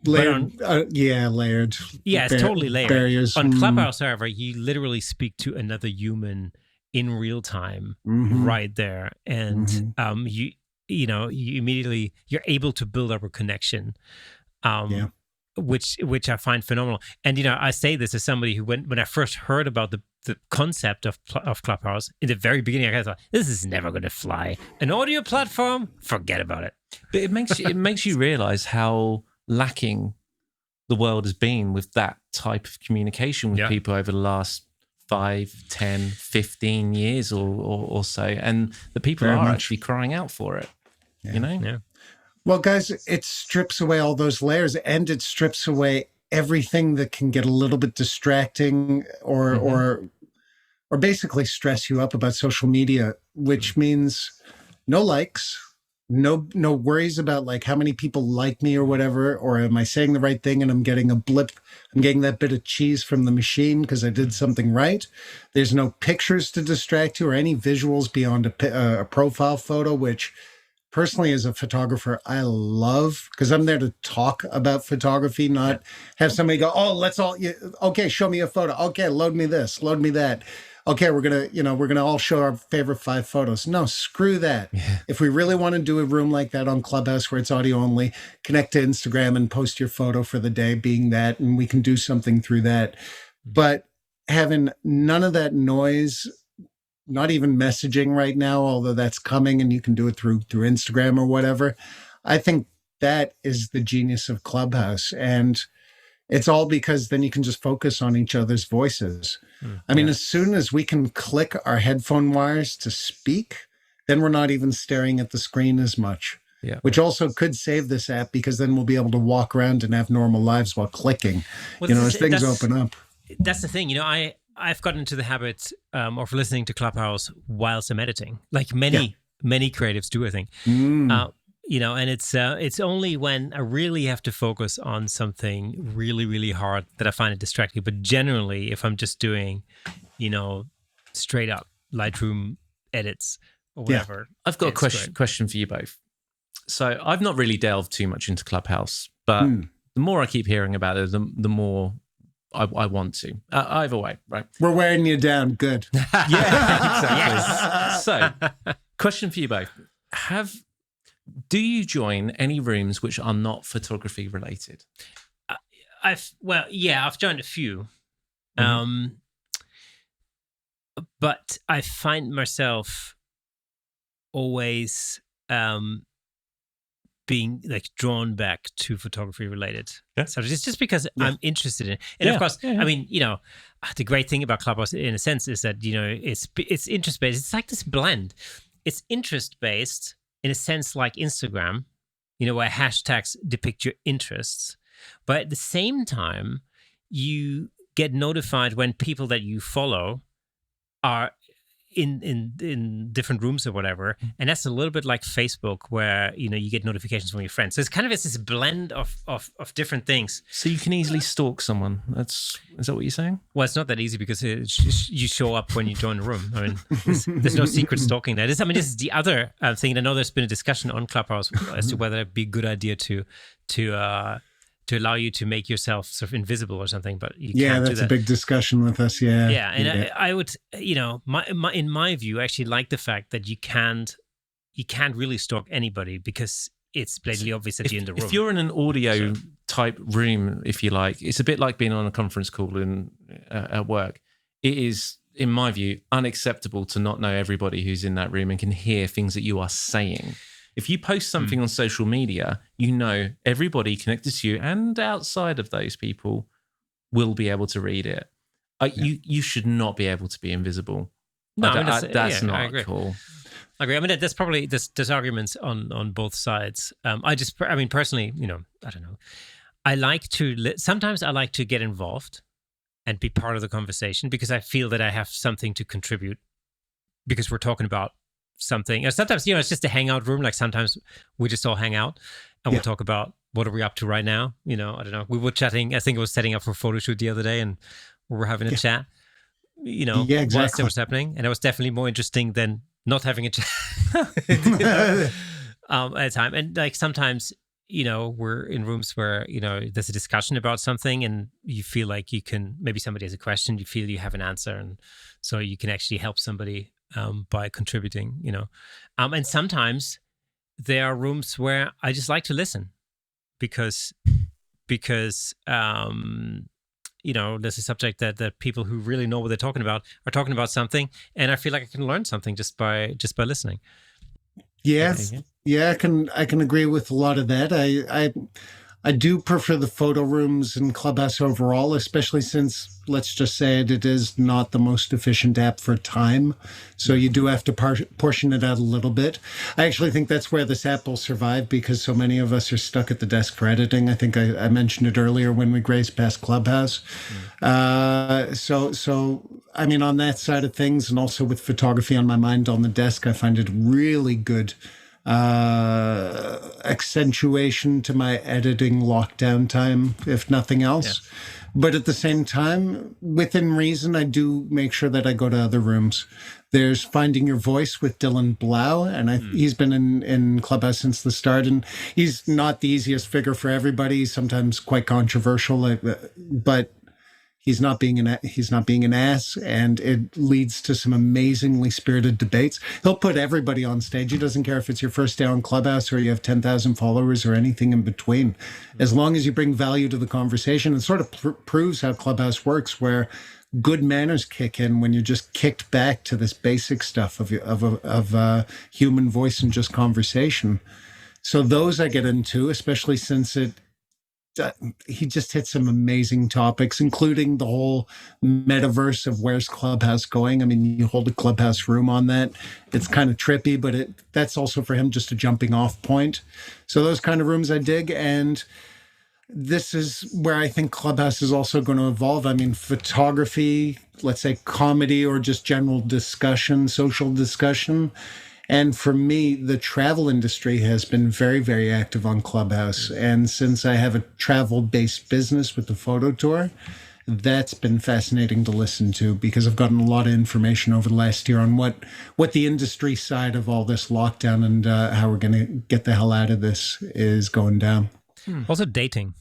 Layered. Yeah, it's totally layered. Barriers. On Clubhouse, however, you literally speak to another human in real time right there. And you immediately, you're able to build up a connection. Which I find phenomenal. And, I say this as somebody who, when I first heard about the concept of Clubhouse, in the very beginning, I thought, this is never going to fly. An audio platform? Forget about it. But it makes you realize how lacking the world has been with that type of communication with people over the last 5, 10, 15 years or so. And the people are actually crying out for it, Yeah. Well, guys, it strips away all those layers and it strips away everything that can get a little bit distracting or basically stress you up about social media, which means no likes, no worries about like how many people like me or whatever, or am I saying the right thing and I'm getting a blip, I'm getting that bit of cheese from the machine because I did something right. There's no pictures to distract you or any visuals beyond a profile photo, which personally, as a photographer, I love because I'm there to talk about photography, not have somebody go, okay, show me a photo. Okay, load me this, load me that. Okay, we're gonna all show our favorite 5 photos. No, screw that. Yeah. If we really want to do a room like that on Clubhouse where it's audio only, connect to Instagram and post your photo for the day being that, and we can do something through that. But having none of that noise, not even messaging right now, although that's coming and you can do it through Instagram or whatever. I think that is the genius of Clubhouse. And it's all because then you can just focus on each other's voices. I mean, as soon as we can click our headphone wires to speak, then we're not even staring at the screen as much, which also could save this app because then we'll be able to walk around and have normal lives while clicking, as things open up. that's the thing. I've gotten into the habit of listening to Clubhouse whilst I'm editing, like many creatives do, I think. And it's only when I really have to focus on something really, really hard that I find it distracting. But generally, if I'm just doing, straight up Lightroom edits or whatever. I've got a question for you both. So I've not really delved too much into Clubhouse, but the more I keep hearing about it, the more I want to. Either way, right? We're wearing you down. Good. Yeah, exactly. So, question for you both. Do you join any rooms which are not photography related? I've joined a few. But I find myself always being like drawn back to photography related. So it's just because I'm interested in it. And of course, I mean, the great thing about Clubhouse in a sense is that, it's interest based. It's like this blend. It's interest based in a sense like Instagram, where hashtags depict your interests. But at the same time, you get notified when people that you follow are in different rooms or whatever, and that's a little bit like Facebook, where you get notifications from your friends. So it's kind of this blend of different things. So you can easily stalk someone. Is that what you're saying? Well, it's not that easy because you show up when you join the room. I mean, there's no secret stalking there. This is the other thing. I know there's been a discussion on Clubhouse as to whether it'd be a good idea to allow you to make yourself sort of invisible or something, but you can't do that. That's a big discussion with us. And I would, in my view, I actually like the fact that you can't really stalk anybody because it's blatantly obvious that you're in the room. If you're in an audio type room, if you like, it's a bit like being on a conference call at work. It is, in my view, unacceptable to not know everybody who's in that room and can hear things that you are saying. If you post something on social media, everybody connected to you and outside of those people will be able to read it. You should not be able to be invisible. No, that's not I agree. cool. I agree. I mean, there's probably there's arguments on both sides. Personally, I don't know. Sometimes I like to get involved and be part of the conversation because I feel that I have something to contribute because we're talking about something. Sometimes, it's just a hangout room. Like sometimes we just all hang out and we'll talk about what are we up to right now. I don't know. We were chatting. I think I was setting up for a photo shoot the other day and we were having a chat, exactly. whilst it was happening. And it was definitely more interesting than not having a chat at a time. And like sometimes, we're in rooms where, there's a discussion about something and you feel like maybe somebody has a question, you feel you have an answer. And so you can actually help somebody by contributing, and sometimes there are rooms where I just like to listen because there's a subject that people who really know what they're talking about are talking about something, and I feel like I can learn something just by listening. Yes, I can agree with a lot of that. I do prefer the photo rooms in Clubhouse overall, especially since, let's just say it is not the most efficient app for time. So you do have to portion it out a little bit. I actually think that's where this app will survive because so many of us are stuck at the desk for editing. I think I mentioned it earlier when we grazed past Clubhouse. So I mean, on that side of things, and also with photography on my mind on the desk, I find it really good accentuation to my editing lockdown time, if nothing else. But at the same time, within reason, I do make sure that I go to other rooms. There's Finding Your Voice with Dylan Blau, and he's been in Clubhouse since the start, and he's not the easiest figure for everybody. He's sometimes quite controversial, but he's not being an ass, and it leads to some amazingly spirited debates. He'll put everybody on stage. He doesn't care if it's your first day on Clubhouse or you have 10,000 followers or anything in between. As long as you bring value to the conversation, it sort of proves how Clubhouse works, where good manners kick in when you're just kicked back to this basic stuff of human voice and just conversation. So those I get into, especially since he just hit some amazing topics, including the whole metaverse of where's Clubhouse going. I mean, you hold a Clubhouse room on that. It's kind of trippy, but that's also for him just a jumping off point. So those kind of rooms I dig. And this is where I think Clubhouse is also going to evolve. I mean, photography, let's say comedy or just general discussion, social discussion. And for me, the travel industry has been very, very active on Clubhouse. And since I have a travel-based business with the photo tour, that's been fascinating to listen to because I've gotten a lot of information over the last year on what the industry side of all this lockdown and how we're going to get the hell out of this is going down. Also dating.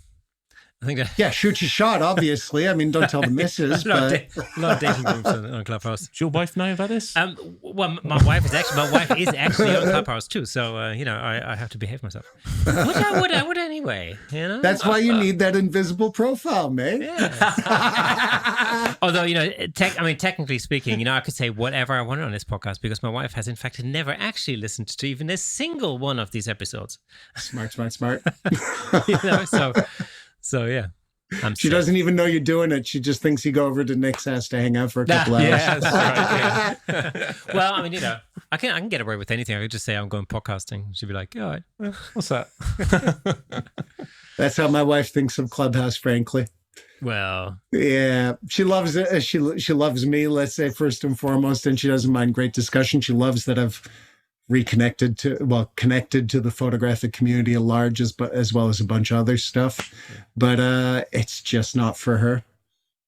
I think that. Yeah, shoot your shot, obviously. I mean, don't tell the missus. a lot of dating groups on Clubhouse. Does your wife know about this? Well, my wife is actually on Clubhouse too, so I have to behave myself. I would anyway. That's why you need that invisible profile, mate. Yeah. Although technically speaking, I could say whatever I wanted on this podcast because my wife has in fact never actually listened to even a single one of these episodes. Smart. So yeah. She doesn't even know you're doing it. She just thinks you go over to Nick's house to hang out for a couple hours. Yeah, that's right. Yeah. Well, I mean, I can get away with anything. I could just say I'm going podcasting. She'd be like, "Yeah, all right. What's that?" That's how my wife thinks of Clubhouse, frankly. Well, yeah, she loves it. She loves me, let's say, first and foremost, and she doesn't mind great discussion. She loves that I've connected to the photographic community at large as well as a bunch of other stuff. Yeah. But it's just not for her.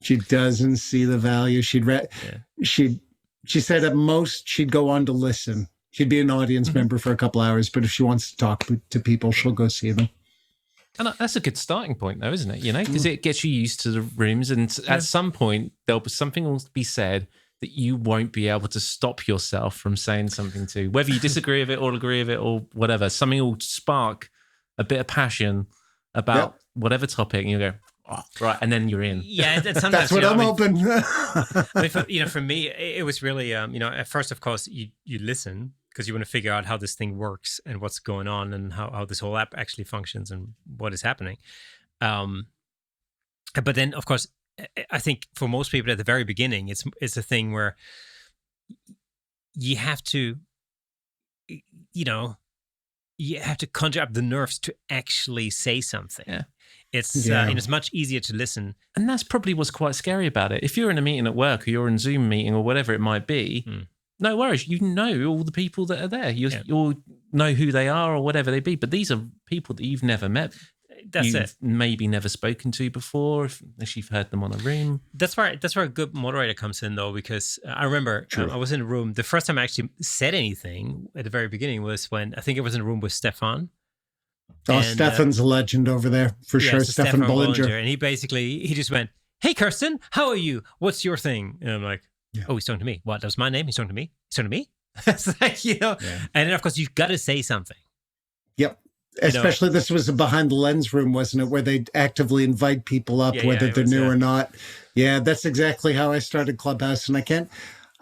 She doesn't see the value. She said at most she'd go on to listen. She'd be an audience member for a couple hours, but if she wants to talk to people, she'll go see them. And that's a good starting point, though, isn't it? Because it gets you used to the rooms, and at some point there'll be something will be said that you won't be able to stop yourself from saying something to, whether you disagree with it or agree with it or whatever. Something will spark a bit of passion about whatever topic, and you go, oh, right, and then you're in. Yeah, that's what I'm hoping. For me, it was really, at first, of course, you listen because you want to figure out how this thing works and what's going on and how this whole app actually functions and what is happening. But then, of course, I think for most people at the very beginning, it's a thing where you have to, conjure up the nerves to actually say something. Yeah. It's much easier to listen. And that's probably what's quite scary about it. If you're in a meeting at work or you're in a Zoom meeting or whatever it might be, no worries. You know all the people that are there. You'll know who they are or whatever they be. But these are people that you've never met. You've maybe never spoken to before, unless you've heard them on a room. That's where a good moderator comes in, though, because I remember I was in a room. The first time I actually said anything at the very beginning was when I think I was in a room with Stefan. Oh, Stefan's a legend over there, for sure. So Stefan Bollinger. And he just went, "Hey, Kirsten, how are you? What's your thing?" And I'm like, "Oh, he's talking to me. What? That was my name? He's talking to me? He's talking to me?" It's like, And then, of course, you've got to say something. Yep. Especially this was a behind the lens room, wasn't it? Where they actively invite people up, whether they're new or not. Yeah, that's exactly how I started Clubhouse. And I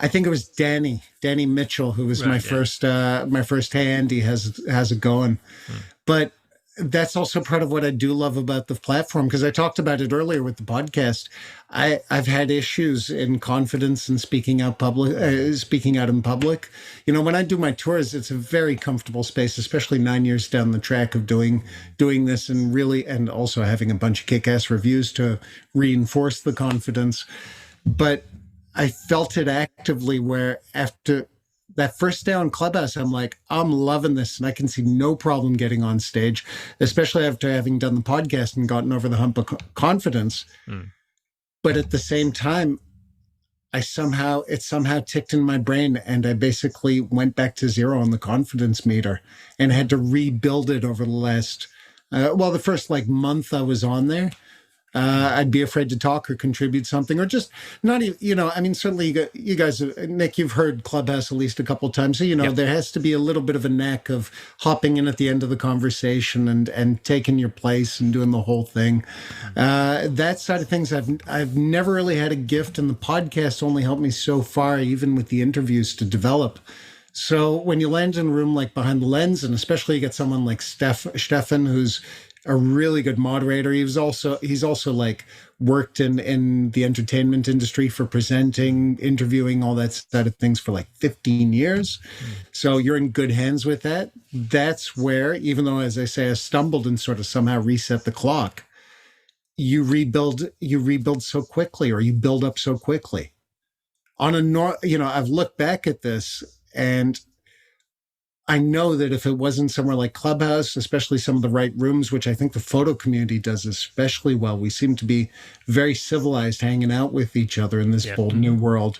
think it was Danny Mitchell, who was my first hand. He has it going. But that's also part of what I do love about the platform, because I talked about it earlier with the podcast. I've had issues in confidence and speaking out in public. When I do my tours, it's a very comfortable space, especially 9 years down the track of doing this and also having a bunch of kick-ass reviews to reinforce the confidence. But I felt it actively where after that first day on Clubhouse, I'm like, I'm loving this, and I can see no problem getting on stage, especially after having done the podcast and gotten over the hump of confidence. But at the same time, it somehow ticked in my brain, and I basically went back to zero on the confidence meter and had to rebuild it over the last, the first month I was on there. I'd be afraid to talk or contribute something, or just not even, certainly you guys, Nick, you've heard Clubhouse at least a couple of times. So, there has to be a little bit of a knack of hopping in at the end of the conversation and taking your place and doing the whole thing. That side of things, I've never really had a gift, and the podcast only helped me so far, even with the interviews, to develop. So when you land in a room like Behind the Lens, and especially you get someone like Stefan, who's a really good moderator. He's also worked in the entertainment industry for presenting, interviewing, all that side of things for 15 years. So you're in good hands with that. That's where, even though, as I say, I stumbled and sort of somehow reset the clock, you rebuild so quickly, or you build up so quickly. I've looked back at this, and I know that if it wasn't somewhere like Clubhouse, especially some of the right rooms, which I think the photo community does especially well, we seem to be very civilized hanging out with each other in this bold new world.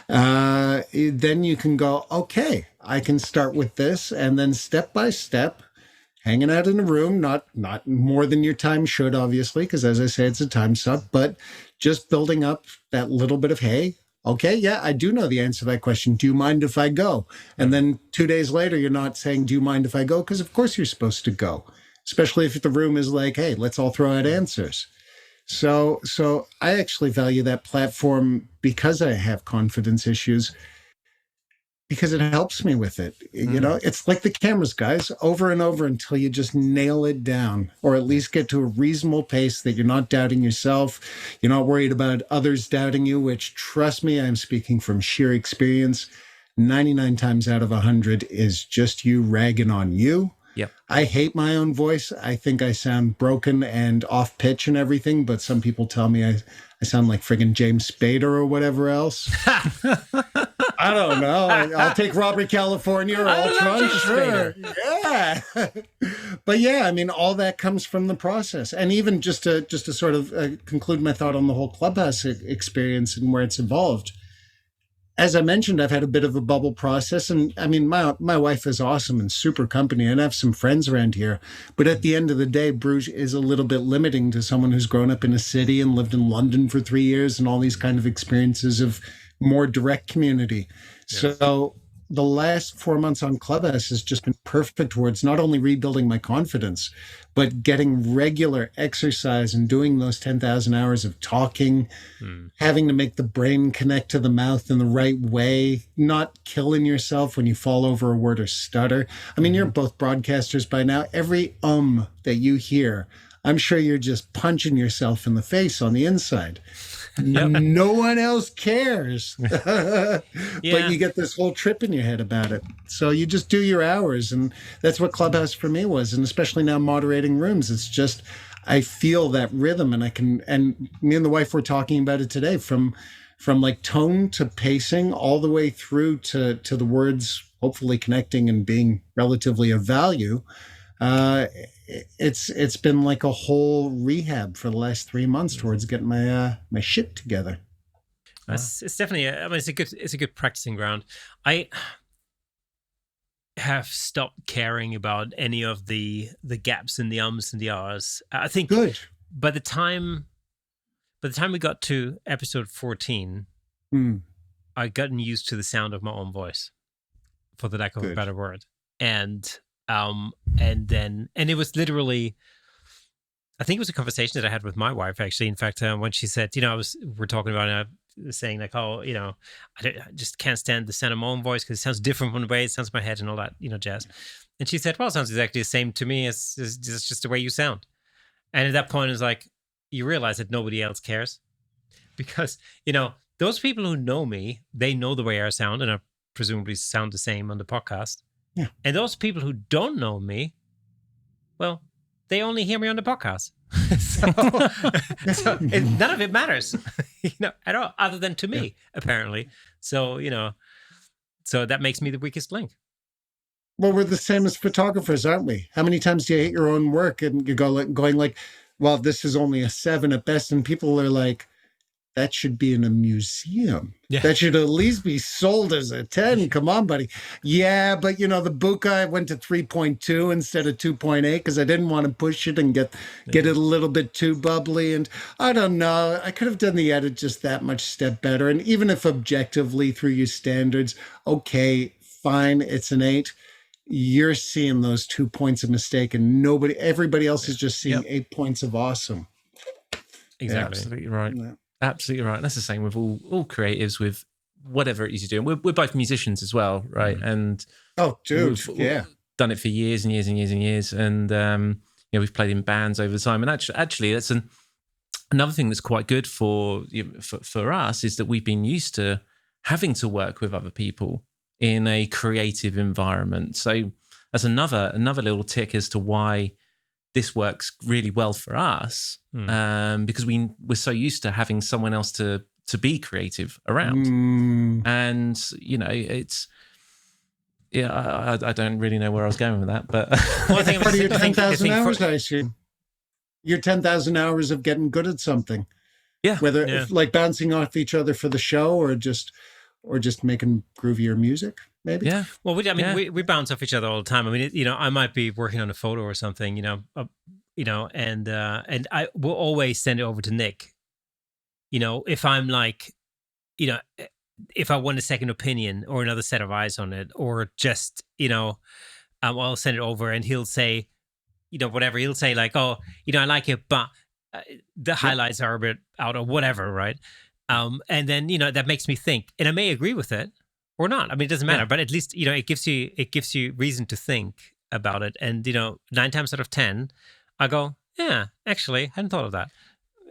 Then you can go, okay, I can start with this, and then step by step, hanging out in a room, not more than your time should, obviously, because as I say, it's a time suck, but just building up that little bit of, hey, okay, yeah, I do know the answer to that question. Do you mind if I go? And then 2 days later, you're not saying, do you mind if I go? Because of course you're supposed to go, especially if the room is like, hey, let's all throw out answers. So I actually value that platform because I have confidence issues, because it helps me with it. It's like the cameras, guys, over and over until you just nail it down, or at least get to a reasonable pace that you're not doubting yourself. You're not worried about others doubting you, which, trust me, I'm speaking from sheer experience. 99 times out of 100 is just you ragging on you. Yep. I hate my own voice. I think I sound broken and off pitch and everything, but some people tell me I sound like friggin' James Spader or whatever else. I don't know. I'll take Robert California or Ultron. Sure. Yeah. But yeah, I mean, all that comes from the process. And even just to sort of conclude my thought on the whole Clubhouse experience and where it's evolved. As I mentioned, I've had a bit of a bubble process. And I mean, my wife is awesome and super company, and I have some friends around here. But at the end of the day, Bruges is a little bit limiting to someone who's grown up in a city and lived in London for 3 years and all these kind of experiences of more direct community. Yeah. So the last 4 months on Clubhouse has just been perfect towards not only rebuilding my confidence, but getting regular exercise and doing those 10,000 hours of talking, having to make the brain connect to the mouth in the right way, not killing yourself when you fall over a word or stutter. I mean, you're both broadcasters by now. Every that you hear, I'm sure you're just punching yourself in the face on the inside. No one else cares. But you get this whole trip in your head about it. So you just do your hours. And that's what Clubhouse for me was. And especially now moderating rooms, it's just, I feel that rhythm, and me and the wife were talking about it today, from like tone to pacing all the way through to the words, hopefully connecting and being relatively of value. It's been like a whole rehab for the last 3 months towards getting my shit together. It's definitely, it's a good practicing ground. I have stopped caring about any of the gaps in the ums and the ahs. I think good. By the time we got to episode 14, I'd gotten used to the sound of my own voice, for the lack of a better word, and it was literally, I think it was a conversation that I had with my wife, actually. In fact, when she said, we're talking about it, saying like, oh, I just can't stand the sound of my own voice because it sounds different from the way it sounds in my head and all that, jazz. And she said, well, it sounds exactly the same to me. It's just the way you sound. And at that point, it's like, you realize that nobody else cares, because, those people who know me, they know the way I sound, and I presumably sound the same on the podcast. Yeah. And those people who don't know me, well, they only hear me on the podcast. so none of it matters, at all, other than to me, apparently. So, so that makes me the weakest link. Well, we're the same as photographers, aren't we? How many times do you hate your own work and you go going like, well, this is only a 7 at best, and people are like, that should be in a museum. Yeah. That should at least be sold as a 10. Come on, buddy. Yeah, but the Buka went to 3.2 instead of 2.8 because I didn't want to push it and get it a little bit too bubbly. And I don't know, I could have done the edit just that much step better. And even if objectively through your standards, okay, fine, it's an 8. You're seeing those 2 points of mistake, and everybody else is just seeing 8 points of awesome. Exactly. Yeah, absolutely right. Yeah. Absolutely right. That's the same with all creatives, with whatever it is you're doing. We're both musicians as well, right? And we've done it for years and years and years and years. And we've played in bands over the time. And actually, that's another thing that's quite good for us, is that we've been used to having to work with other people in a creative environment. So that's another little tick as to why this works really well for us because we're so used to having someone else to be creative around. And, it's, I don't really know where I was going with that, but well, I think part of your 10,000 hours, I assume. Your 10,000 hours of getting good at something. Yeah. Whether if, like bouncing off each other for the show or just making groovier music, maybe. Yeah. Well, we bounce off each other all the time. I mean, I might be working on a photo or something, and I will always send it over to Nick. If I'm like, if I want a second opinion or another set of eyes on it, or just, I'll send it over and he'll say, whatever. He'll say like, oh, I like it, but the highlights are a bit out or whatever, right? And then, that makes me think, and I may agree with it or not. I mean, it doesn't matter, but at least, it gives you reason to think about it. And, 9 times out of 10, I go, yeah, actually, I hadn't thought of that.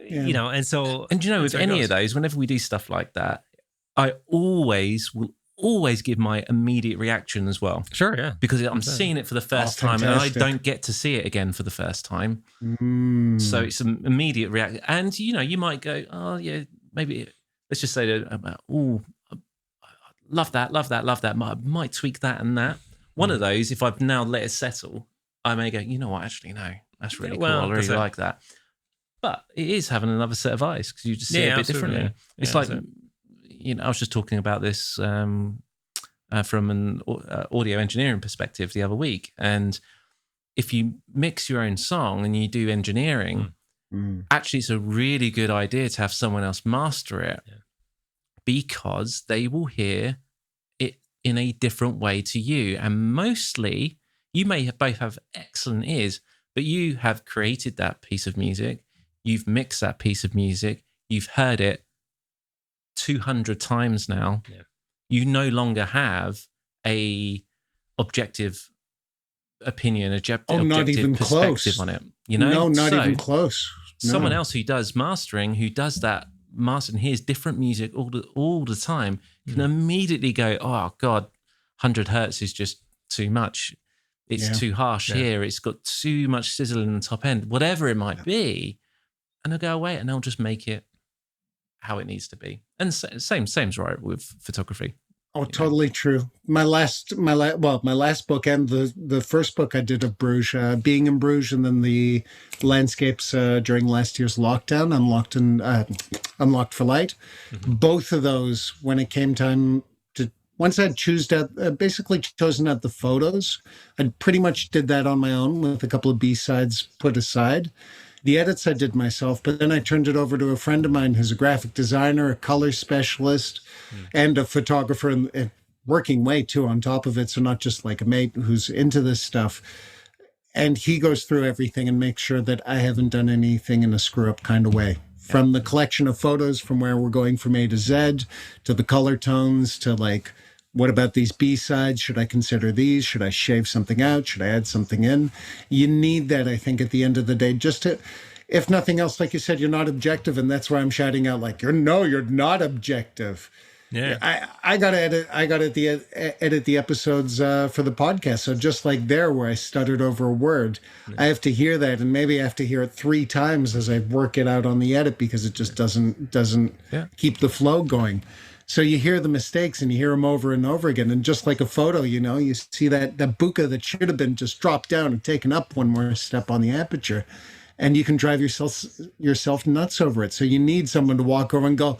Yeah. And so... And with any of those, whenever we do stuff like that, I will always give my immediate reaction as well. Sure, yeah. Because I'm seeing it for the first time and I don't get to see it again for the first time. So it's an immediate reaction. And, you might go, oh, yeah, maybe, let's just say, oh, love that. I might tweak that and that. One of those, if I've now let it settle, I may go, you know what, actually, no, that's really cool. I really like that. But it is having another set of eyes because you just see it a bit differently. Yeah. It's like, I was just talking about this from an audio engineering perspective the other week. And if you mix your own song and you do engineering, actually it's a really good idea to have someone else master it because they will hear it in a different way to you. And mostly you may both have excellent ears, but you have created that piece of music. You've mixed that piece of music. You've heard it 200 times now. Yeah. You no longer have a objective opinion, objective perspective on it. No, not even close. No. Someone else who does mastering, who does that mastering, hears different music all the time, can immediately go, oh God, 100 hertz is just too much. It's too harsh here. It's got too much sizzle in the top end, whatever it might be. And they'll go away and they'll just make it how it needs to be. And same's right with photography. Oh, totally true. My last book and the first book I did of Brugge, being in Brugge, and then the landscapes during last year's lockdown, Unlocked for Light. Both of those, when it came time to, once I'd basically chosen out the photos, I pretty much did that on my own with a couple of B-sides put aside. The edits I did myself, but then I turned it over to a friend of mine who's a graphic designer, a color specialist, and a photographer, and working way too on top of it. So not just like a mate who's into this stuff. And he goes through everything and makes sure that I haven't done anything in a screw up kind of way. From the collection of photos, from where we're going from A to Z, to the color tones, to like, what about these B-sides? Should I consider these? Should I shave something out? Should I add something in? You need that, I think, at the end of the day, just to, if nothing else, like you said, you're not objective. And that's why I'm shouting out like, you're not objective. Yeah. I got to edit the episodes for the podcast. So just like there, where I stuttered over a word, I have to hear that. And maybe I have to hear it 3 times as I work it out on the edit, because it just doesn't keep the flow going. So you hear the mistakes and you hear them over and over again. And just like a photo, you see that bokeh that should have been just dropped down and taken up one more step on the aperture. And you can drive yourself nuts over it. So you need someone to walk over and go,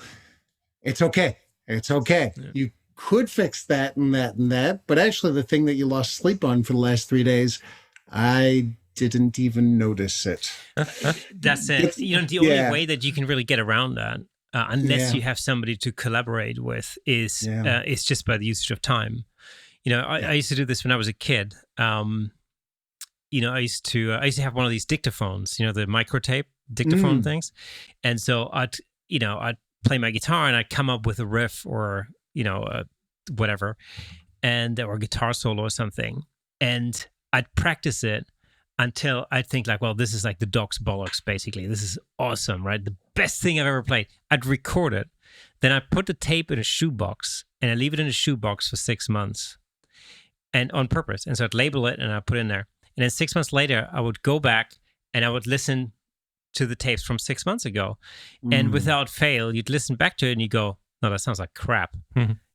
it's okay. It's okay. Yeah. You could fix that and that and that. But actually the thing that you lost sleep on for the last 3 days, I didn't even notice it. That's it. The only way that you can really get around that, unless you have somebody to collaborate with, is just by the usage of time. I used to do this when I was a kid. I used to have one of these dictaphones, the microtape dictaphone things, and so I'd play my guitar and I'd come up with a riff or whatever, or a guitar solo or something, and I'd practice it until I'd think like, well, this is like the dog's bollocks, basically. This is awesome, right? The best thing I've ever played. I'd record it. Then I'd put the tape in a shoebox, and I leave it in a shoebox for 6 months, and on purpose. And so I'd label it and I'd put it in there. And then 6 months later, I would go back and I would listen to the tapes from 6 months ago, and without fail, you'd listen back to it and you go, no, that sounds like crap.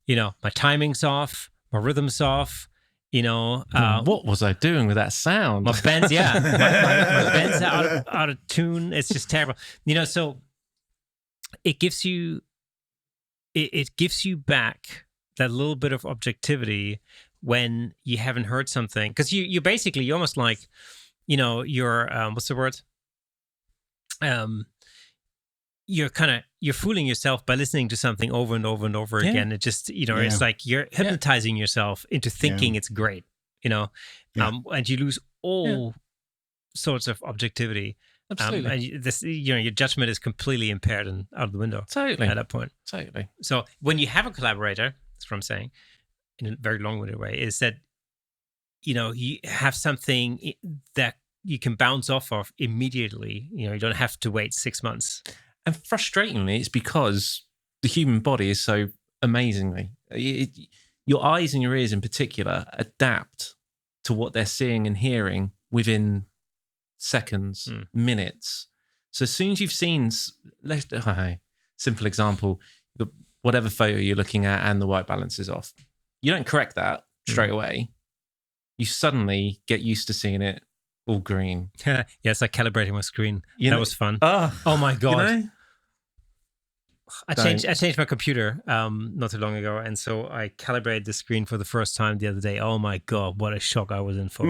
You know, my timing's off, my rhythm's off. You know, what was I doing with that sound? My bends, my bends are out of tune. It's just terrible. You know, so it gives you back that little bit of objectivity when you haven't heard something, because you basically, you're almost like, you know, you're what's the word? You're fooling yourself by listening to something over and over and over again. It just, you know, it's like you're hypnotizing yourself into thinking it's great, you know, and you lose all sorts of objectivity. Absolutely. And this, you know, your judgment is completely impaired and out of the window. Totally. At that point. Totally. So when you have a collaborator, that's what I'm saying, in a very long-winded way, is that, you know, you have something that you can bounce off of immediately. You know, you don't have to wait 6 months. And frustratingly, it's because the human body is so amazingly, your eyes and your ears in particular adapt to what they're seeing and hearing within seconds, minutes. So as soon as you've seen, simple example, whatever photo you're looking at and the white balance is off, you don't correct that straight away. You suddenly get used to seeing it all green. Yeah, it's like calibrating my screen. That was fun. Oh my God. You know? I changed my computer not too long ago, and so I calibrated the screen for the first time the other day. Oh my God, what a shock I was in for.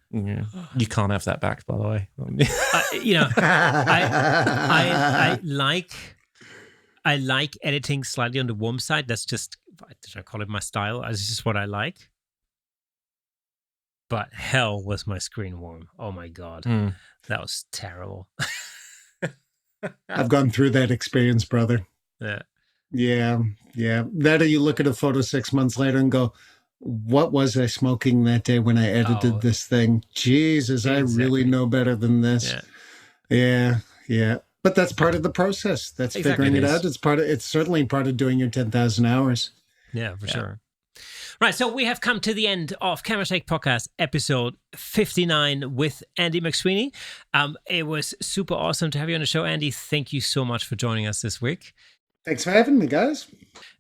Yeah. You can't have that back, by the way. You know, I like editing slightly on the warm side. That's just, I don't call it my style. It's just what I like. But hell was my screen warm. Oh my God. That was terrible. I've gone through that experience, brother. Yeah. That, or you look at a photo 6 months later and go, what was I smoking that day when I edited this thing? Jesus, exactly. I really know better than this. Yeah. But that's part of the process. That's figuring it out. It's certainly part of doing your 10,000 hours. Yeah, for sure. Right, so we have come to the end of Camera Shake Podcast episode 59 with Andy McSWEENEY. It was super awesome to have you on the show, Andy. Thank you so much for joining us this week. Thanks for having me, guys.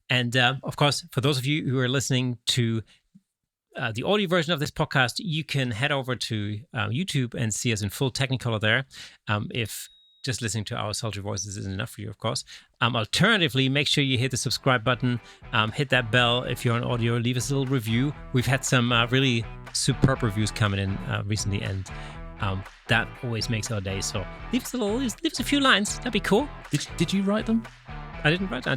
And of course, for those of you who are listening to the audio version of this podcast, you can head over to YouTube and see us in full Technicolor there. If just listening to our sultry voices isn't enough for you, of course. Alternatively, make sure you hit the subscribe button, hit that bell if you're on audio, leave us a little review. We've had some really superb reviews coming in recently, and that always makes our day. So leave us a few lines. That'd be cool. Did you write them? I didn't write them.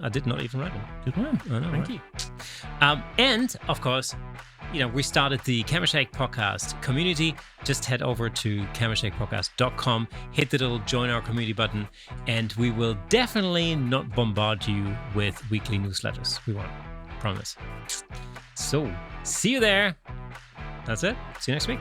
I did not even write them. Good one. I know, Thank you. And of course, you know, we started the Camera Shake Podcast community. Just head over to camerashakepodcast.com, hit the little join our community button, and we will definitely not bombard you with weekly newsletters. We won't. Promise. So, see you there. That's it. See you next week.